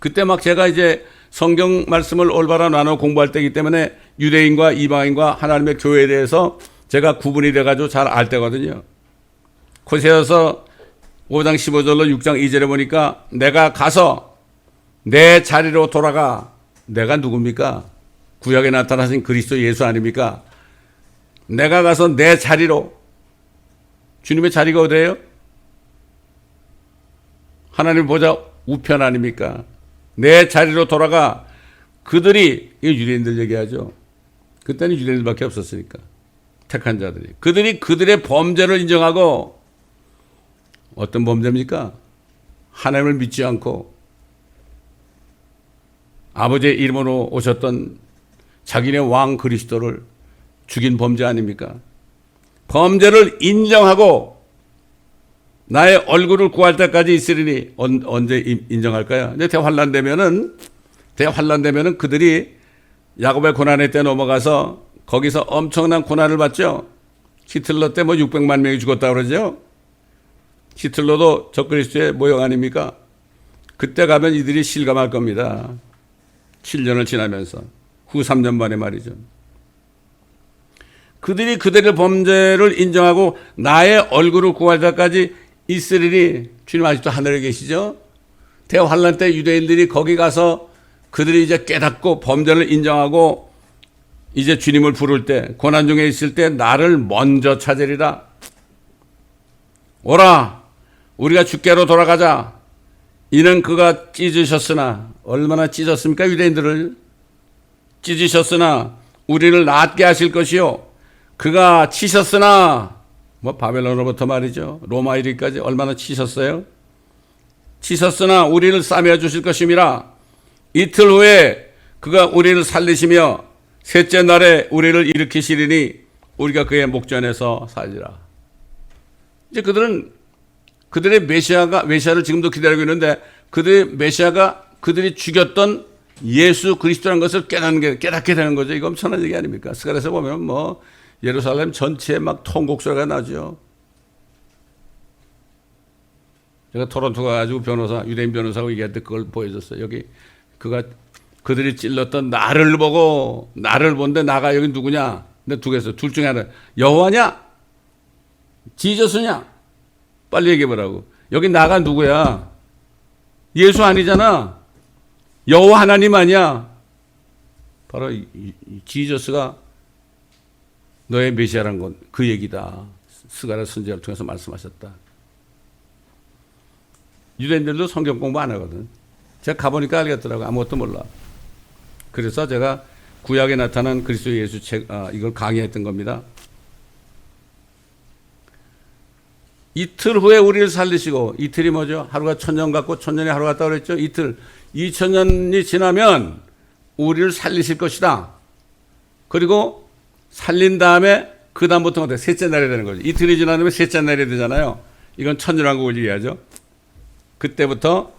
그때 막 제가 이제 성경 말씀을 올바로 나눠 공부할 때이기 때문에 유대인과 이방인과 하나님의 교회에 대해서 제가 구분이 돼가지고 잘 알 때거든요. 호세아서 5장 15절로 6장 2절에 보니까 내가 가서 내 자리로 돌아가. 내가 누굽니까? 구약에 나타나신 그리스도 예수 아닙니까? 내가 가서 내 자리로. 주님의 자리가 어디예요? 하나님 보좌 우편 아닙니까? 내 자리로 돌아가. 그들이, 이거 유대인들 얘기하죠. 그때는 유대인들밖에 없었으니까. 택한 자들이. 그들이 그들의 범죄를 인정하고, 어떤 범죄입니까? 하나님을 믿지 않고 아버지의 이름으로 오셨던 자기네 왕 그리스도를 죽인 범죄 아닙니까? 범죄를 인정하고 나의 얼굴을 구할 때까지 있으리니 언제 인정할까요? 이제 대환란 되면은 그들이 야곱의 고난의 때 넘어가서 거기서 엄청난 고난을 받죠. 히틀러 때 뭐 600만 명이 죽었다 그러죠. 히틀러도 적그리스도의 모형 아닙니까? 그때 가면 이들이 실감할 겁니다. 7년을 지나면서 후 3년 만에 말이죠. 그들이 그들의 범죄를 인정하고 나의 얼굴을 구할 때까지 있으리니. 주님 아직도 하늘에 계시죠? 대환란 때 유대인들이 거기 가서 그들이 이제 깨닫고 범죄를 인정하고 이제 주님을 부를 때, 고난 중에 있을 때 나를 먼저 찾으리라. 오라, 우리가 주께로 돌아가자. 이는 그가 찢으셨으나, 얼마나 찢었습니까? 유대인들을 찢으셨으나 우리를 낫게 하실 것이요, 그가 치셨으나, 뭐 바벨론으로부터 말이죠, 로마 이르기까지 얼마나 치셨어요? 치셨으나 우리를 싸매어 주실 것임이라. 이틀 후에 그가 우리를 살리시며 셋째 날에 우리를 일으키시리니 우리가 그의 목전에서 살리라. 이제 그들의 메시아를 지금도 기다리고 있는데, 그들의 메시아가 그들이 죽였던 예수 그리스도라는 것을 깨닫게 되는 거죠. 이거 엄청난 얘기 아닙니까? 스가랴서 보면 뭐 예루살렘 전체에 막 통곡소리가 나죠. 제가 토론토 가가지고 유대인 변호사하고 얘기할 때 그걸 보여줬어요. 여기 그들이 찔렀던 나를 본데 나가 여기 누구냐? 근데 둘 중에 하나, 여호와냐? 지저스냐? 빨리 얘기해보라고. 여기 나가 누구야? 예수 아니잖아. 여호와 하나님 아니야. 바로 이 지저스가 너의 메시아라는 건 그 얘기다. 스가랴 선지자를 통해서 말씀하셨다. 유대인들도 성경 공부 안 하거든. 제가 가보니까 알겠더라고. 아무것도 몰라. 그래서 제가 구약에 나타난 그리스도 예수 이걸 강의했던 겁니다. 이틀 후에 우리를 살리시고, 이틀이 뭐죠? 하루가 1000년 같고 1000년이 하루 같다고 그랬죠? 이틀. 2000년이 지나면 우리를 살리실 것이다. 그리고 살린 다음에 그 다음부터 어때? 셋째 날이 되는 거죠. 이틀이 지나면 셋째 날이 되잖아요. 이건 천년왕국을 얘기하죠. 그때부터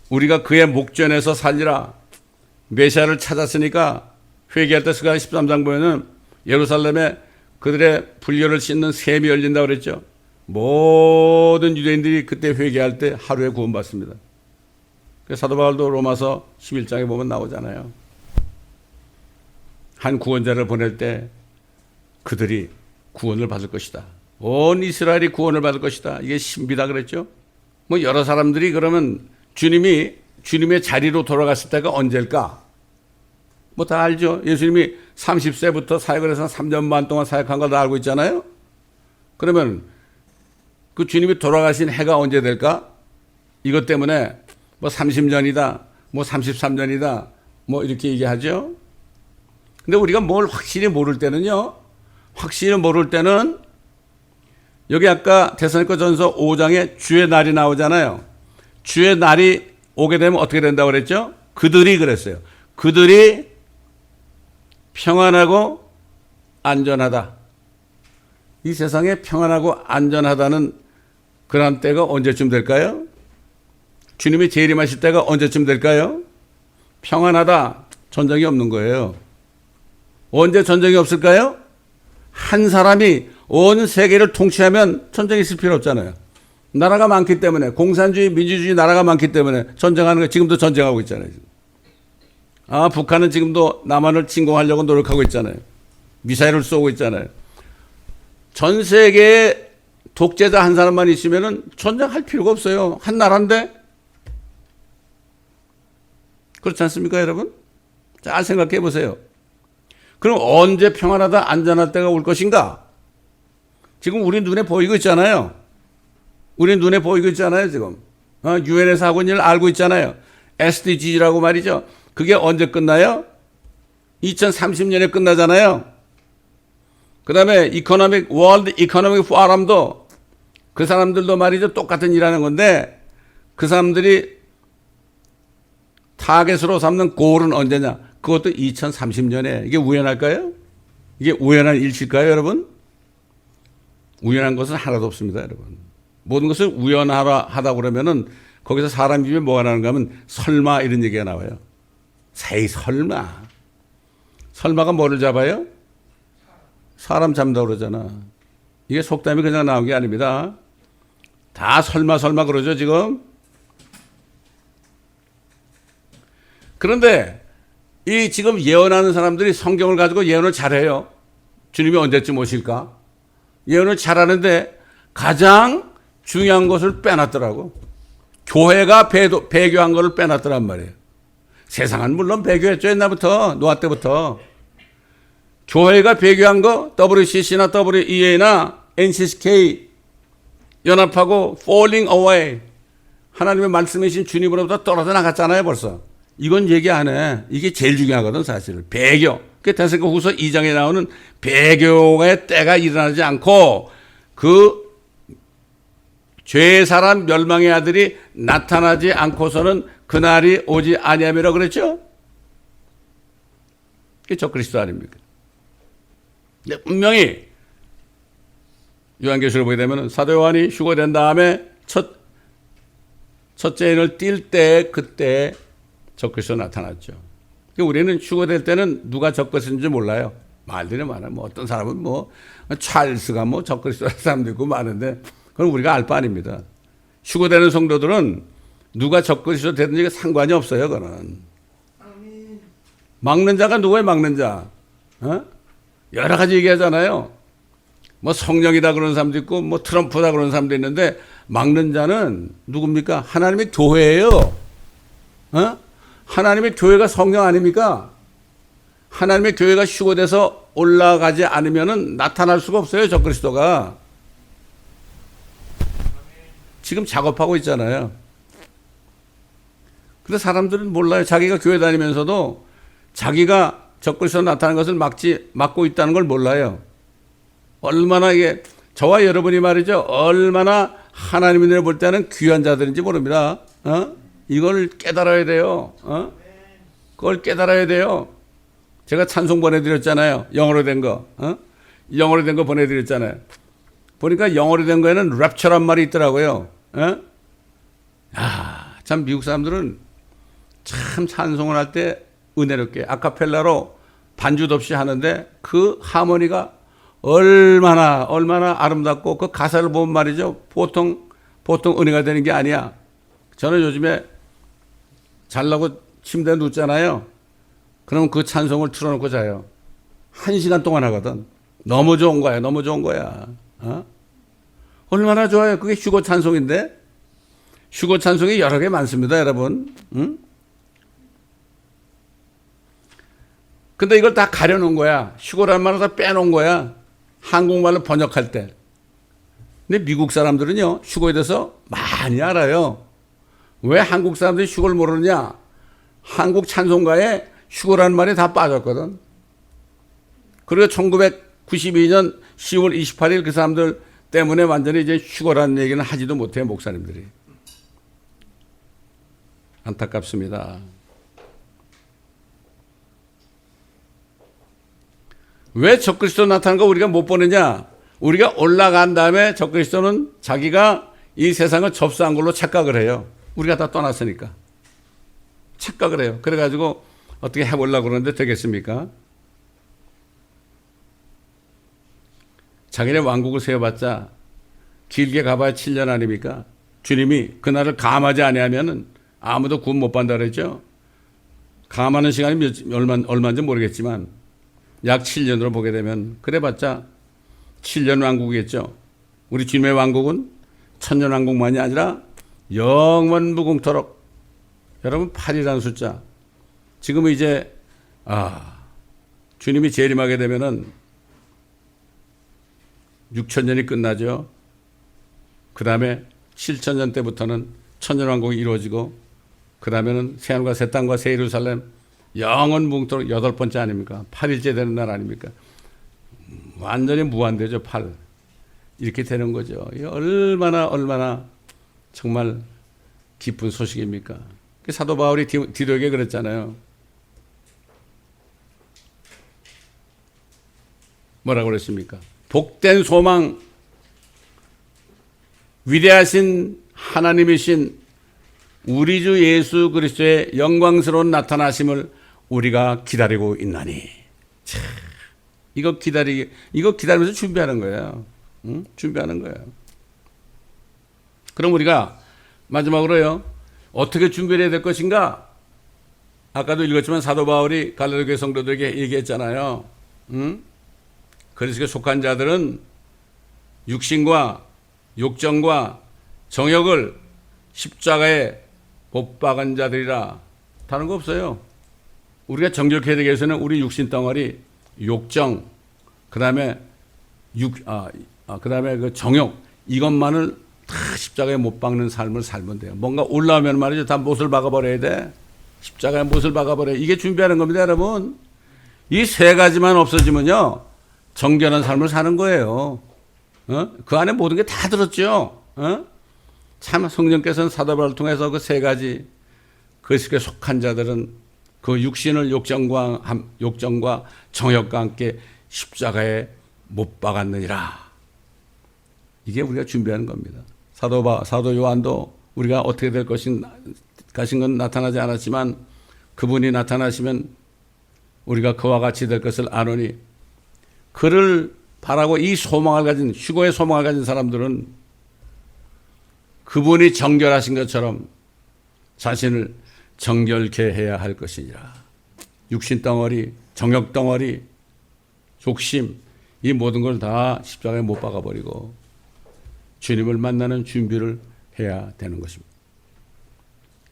우리가 그의 목전에서 살리라. 메시아를 찾았으니까 회개할 때 스가랴 13장 보면은 예루살렘에 그들의 불교를 씻는 샘이 열린다고 그랬죠. 모든 유대인들이 그때 회개할 때 하루에 구원받습니다. 사도 바울도 로마서 11장에 보면 나오잖아요. 한 구원자를 보낼 때 그들이 구원을 받을 것이다. 온 이스라엘이 구원을 받을 것이다. 이게 신비다 그랬죠. 뭐 여러 사람들이 그러면 주님의 자리로 돌아갔을 때가 언제일까? 뭐 다 알죠. 예수님이 30세부터 사역을 해서 3년 반 동안 사역한 걸 다 알고 있잖아요. 그러면 그 주님이 돌아가신 해가 언제 될까? 이것 때문에 뭐 30년이다, 뭐 33년이다, 뭐 이렇게 얘기하죠. 근데 우리가 뭘 확실히 모를 때는요, 확실히 모를 때는 여기 아까 데살로니가전서 5장에 주의 날이 나오잖아요. 주의 날이 오게 되면 어떻게 된다고 그랬죠? 그들이 그랬어요. 그들이 평안하고 안전하다. 이 세상에 평안하고 안전하다는 그런 때가 언제쯤 될까요? 주님이 재림하실 때가 언제쯤 될까요? 평안하다. 전쟁이 없는 거예요. 언제 전쟁이 없을까요? 한 사람이 온 세계를 통치하면 전쟁이 있을 필요 없잖아요. 나라가 많기 때문에, 공산주의, 민주주의 나라가 많기 때문에 전쟁하는 거, 지금도 전쟁하고 있잖아요. 북한은 지금도 남한을 침공하려고 노력하고 있잖아요. 미사일을 쏘고 있잖아요. 전 세계에 독재자 한 사람만 있으면은 전쟁할 필요가 없어요. 한 나라인데. 그렇지 않습니까, 여러분? 잘 생각해 보세요. 그럼 언제 평안하다, 안전할 때가 올 것인가? 지금 우리 눈에 보이고 있잖아요. 우리 눈에 보이고 있잖아요, 지금. 유엔에서 하고 있는 일 알고 있잖아요. SDG라고 말이죠. 그게 언제 끝나요? 2030년에 끝나잖아요. 그 다음에 월드 이코노믹 포럼도 그 사람들도 말이죠. 똑같은 일 하는 건데 그 사람들이 타겟으로 삼는 골은 언제냐? 그것도 2030년에. 이게 우연할까요? 이게 우연한 일치일까요, 여러분? 우연한 것은 하나도 없습니다, 여러분. 모든 것을 우연하다 그러면은 거기서 사람 입에 뭐가 나는가 하면 설마 이런 얘기가 나와요. 세이 설마. 설마가 뭐를 잡아요? 사람 잡는다고 그러잖아. 이게 속담이 그냥 나온 게 아닙니다. 다 설마 그러죠, 지금. 그런데 이 지금 예언하는 사람들이 성경을 가지고 예언을 잘해요. 주님이 언제쯤 오실까? 예언을 잘하는데 가장 중요한 것을 빼놨더라고. 교회가 배교한 것을 빼놨더란 말이에요. 세상은 물론 배교했죠. 옛날부터, 노아 때부터. 교회가 배교한 거 WCC나 WEA나 NCCK 연합하고 falling away. 하나님의 말씀이신 주님으로부터 떨어져 나갔잖아요, 벌써. 이건 얘기 안 해. 이게 제일 중요하거든, 사실. 배교. 그 데살로니가후서 2장에 나오는 배교의 때가 일어나지 않고 그 죄의 사람 멸망의 아들이 나타나지 않고서는 그날이 오지 아니함이라 그랬죠? 그게 적그리스도 아닙니까? 근데 분명히 요한계시록 보게 되면 사도 요한이 휴거된 다음에 첫째 인을 띌 때 그때 적그리스도 나타났죠. 우리는 휴거될 때는 누가 적그리스도인지 몰라요. 말들이 많아요. 뭐 어떤 사람은 뭐 찰스가 뭐 적그리스도 사람도 있고 많은데 그건 우리가 알 바 아닙니다. 휴거되는 성도들은 누가 적그리스도 되든지 상관이 없어요. 그거는. 막는 자가 누구예요? 막는 자. 여러 가지 얘기하잖아요. 뭐 성령이다 그러는 사람도 있고 뭐 트럼프다 그러는 사람도 있는데 막는 자는 누굽니까? 하나님의 교회예요. 하나님의 교회가 성령 아닙니까? 하나님의 교회가 휴거돼서 올라가지 않으면은 나타날 수가 없어요. 적그리스도가. 지금 작업하고 있잖아요. 근데 사람들은 몰라요. 자기가 교회 다니면서도 자기가 적그리스도 나타나는 것을 막고 있다는 걸 몰라요. 얼마나 이게 저와 여러분이 말이죠. 얼마나 하나님이 볼 때는 귀한 자들인지 모릅니다. 이걸 깨달아야 돼요. 그걸 깨달아야 돼요. 제가 찬송 보내드렸잖아요. 영어로 된 거. 영어로 된 거 보내드렸잖아요. 보니까 영어로 된 거에는 랩처란 말이 있더라고요. 참 미국 사람들은 참 찬송을 할 때 은혜롭게 아카펠라로 반주도 없이 하는데 그 하모니가 얼마나 아름답고 그 가사를 보면 말이죠. 보통 은혜가 되는 게 아니야. 저는 요즘에 잘라고 침대에 눕잖아요. 그럼 그 찬송을 틀어놓고 자요. 1시간 동안 하거든. 너무 좋은 거야. 너무 좋은 거야. 얼마나 좋아요. 그게 휴거 찬송인데. 휴거 찬송이 여러 개 많습니다, 여러분. 근데 이걸 다 가려놓은 거야. 휴거란 말을 다 빼놓은 거야. 한국말로 번역할 때. 근데 미국 사람들은요, 휴거에 대해서 많이 알아요. 왜 한국 사람들이 휴거를 모르느냐? 한국 찬송가에 휴거라는 말이 다 빠졌거든. 그리고 1992년 10월 28일 그 사람들 때문에 완전히 이제 휴거라는 얘기는 하지도 못해요, 목사님들이. 안타깝습니다. 왜 적그리스도 나타나는 거 우리가 못 보느냐? 우리가 올라간 다음에 적그리스도는 자기가 이 세상을 접수한 걸로 착각을 해요. 우리가 다 떠났으니까. 착각을 해요. 그래가지고 어떻게 해보려고 그러는데 되겠습니까? 자기네 왕국을 세워봤자 길게 가봐야 7년 아닙니까? 주님이 그날을 감하지 아니하면은 아무도 구원 못 받는다 그랬죠. 감하는 시간이 얼마인지 모르겠지만 약 7년으로 보게 되면 그래봤자 7년 왕국이겠죠. 우리 주님의 왕국은 천년 왕국만이 아니라 영원무궁토록. 여러분 8이라는 숫자. 지금 이제 주님이 재림하게 되면은 6천년이 끝나죠. 그 다음에 7천년 때부터는 천년왕국이 이루어지고 그 다음에는 새하늘과 새 땅과 새 예루살렘 영원무궁토록 8번째 아닙니까? 8일째 되는 날 아닙니까? 완전히 무한대죠. 8. 이렇게 되는 거죠. 얼마나 정말 기쁜 소식입니까? 사도 바울이 디도에게 그랬잖아요. 뭐라고 그랬습니까? 복된 소망, 위대하신 하나님이신 우리 주 예수 그리스도의 영광스러운 나타나심을 우리가 기다리고 있나니. 참, 이거 기다리면서 준비하는 거예요. 응? 준비하는 거예요. 그럼 우리가 마지막으로요, 어떻게 준비를 해야 될 것인가? 아까도 읽었지만 사도 바울이 갈라디아 교회 성도들에게 얘기했잖아요. 응? 그리스도에 속한 자들은 육신과 욕정과 정욕을 십자가에 못 박은 자들이라. 다른 거 없어요. 우리가 정결해야 되기 위해서는 우리 육신 덩어리, 욕정, 그 다음에 그다음에 그 정욕, 이것만을 다 십자가에 못 박는 삶을 살면 돼요. 뭔가 올라오면 말이죠. 다 못을 박아버려야 돼. 십자가에 못을 박아버려야 돼. 이게 준비하는 겁니다, 여러분. 이 세 가지만 없어지면요, 정결한 삶을 사는 거예요. 그 안에 모든 게 다 들었죠. 참 성령께서는 사도 바울을 통해서 그 세 가지, 그리스도에 속한 자들은 그 육신을 욕정과 정욕과 함께 십자가에 못 박았느니라. 이게 우리가 준비하는 겁니다. 사도 요한도 우리가 어떻게 될 가신 건 나타나지 않았지만 그분이 나타나시면 우리가 그와 같이 될 것을 아노니, 그를 바라고 이 소망을 가진, 휴거의 소망을 가진 사람들은 그분이 정결하신 것처럼 자신을 정결케 해야 할 것이니라. 육신 덩어리, 정욕 덩어리, 욕심, 이 모든 걸 다 십자가에 못 박아버리고 주님을 만나는 준비를 해야 되는 것입니다.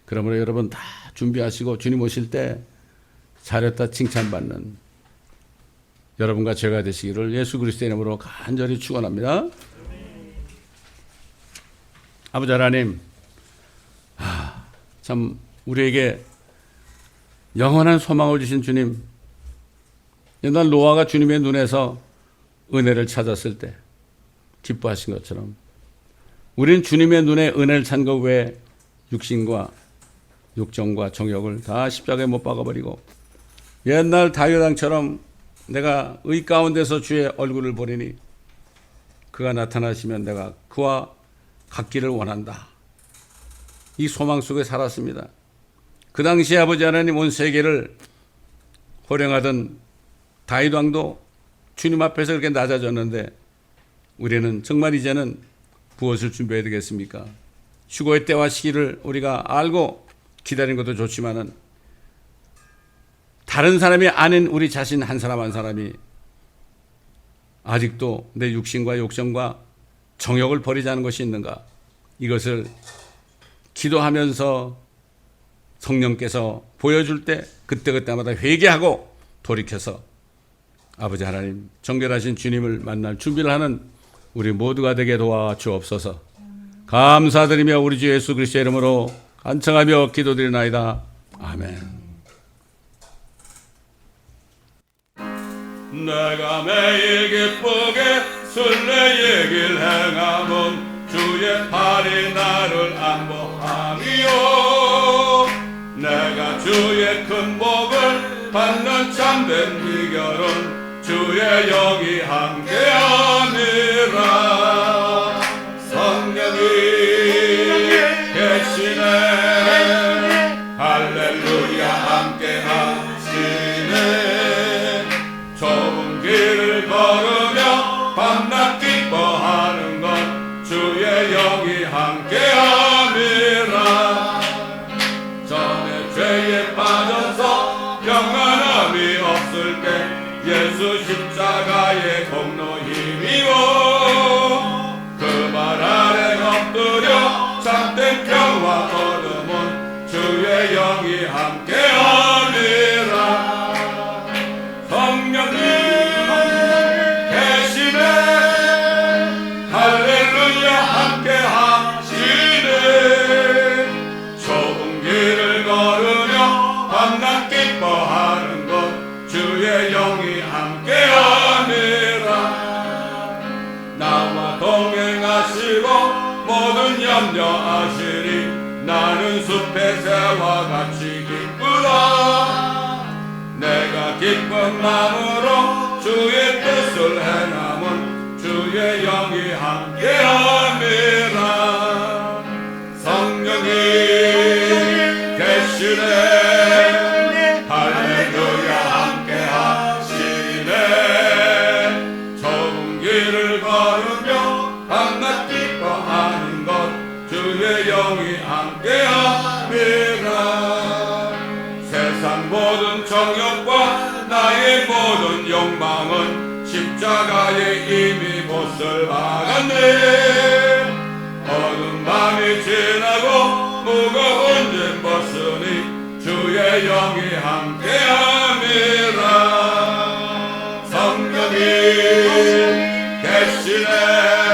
그러므로 여러분 다 준비하시고 주님 오실 때 잘했다 칭찬받는 여러분과 제가 되시기를 예수 그리스도의 이름으로 간절히 축원합니다. 아버지 하나님, 참 우리에게 영원한 소망을 주신 주님, 옛날 노아가 주님의 눈에서 은혜를 찾았을 때 기뻐하신 것처럼 우리는 주님의 눈에 은혜를 찾은 것 외에 육신과 욕정과 정욕을 다 십자가에 못 박아버리고 옛날 다윗 왕처럼 내가 의 가운데서 주의 얼굴을 보리니 그가 나타나시면 내가 그와 같기를 원한다. 이 소망 속에 살았습니다. 그 당시에 아버지 하나님 온 세계를 호령하던 다윗 왕도 주님 앞에서 그렇게 낮아졌는데 우리는 정말 이제는 무엇을 준비해야 되겠습니까? 휴거의 때와 시기를 우리가 알고 기다리는 것도 좋지만은 다른 사람이 아닌 우리 자신 한 사람 한 사람이 아직도 내 육신과 욕정과 정욕을 버리자는 것이 있는가? 이것을 기도하면서 성령께서 보여줄 때 그때그때마다 회개하고 돌이켜서 아버지 하나님 정결하신 주님을 만날 준비를 하는 우리 모두가 되게 도와주옵소서. 감사드리며 우리 주 예수 그리스도의 이름으로 간청하며 기도드리나이다. 아멘. 내가 매일 기쁘게 순례의 길 행함은 주의 팔이 나를 안보함이요 내가 주의 큰 복을 받는 참된 비결은 주의 영이 함께함이라 성령이 계시네 할렐루야 함께하시네 좁은 길을 걸으며 밤낮 기뻐하는 것 주의 영이 함께함이라 전에 죄에 빠져서 평안함이 없을 때 예수 십자가의 공로 힘입어 그 말 아래 엎드려 참된 평화 얻음은 주의 영이 함께함이라 성령님 계시네 할렐루야 함께하시네 좁은 길을 걸으며 밤낮 기뻐하는 것 주의 영이 함께함이라 나와 동행하시고 모든 염려 아시리 나는 숲의 새와 같이 기쁘다 내가 기쁜 마음으로 주의 뜻을 행함은 주의 영이 함께함이라 성령이 계시네 할렐루야 함께하시네 좁은 길을 걸으며 밤낮 기뻐하는 것 주의 영이 함께함이라 세상 모든 정욕과 나의 모든 욕망은 십자가에 이미 못을 박았네 어두운 밤이 지나고 무거운 짐 벗으니 주의 영이 함께함이라 성령이 계시네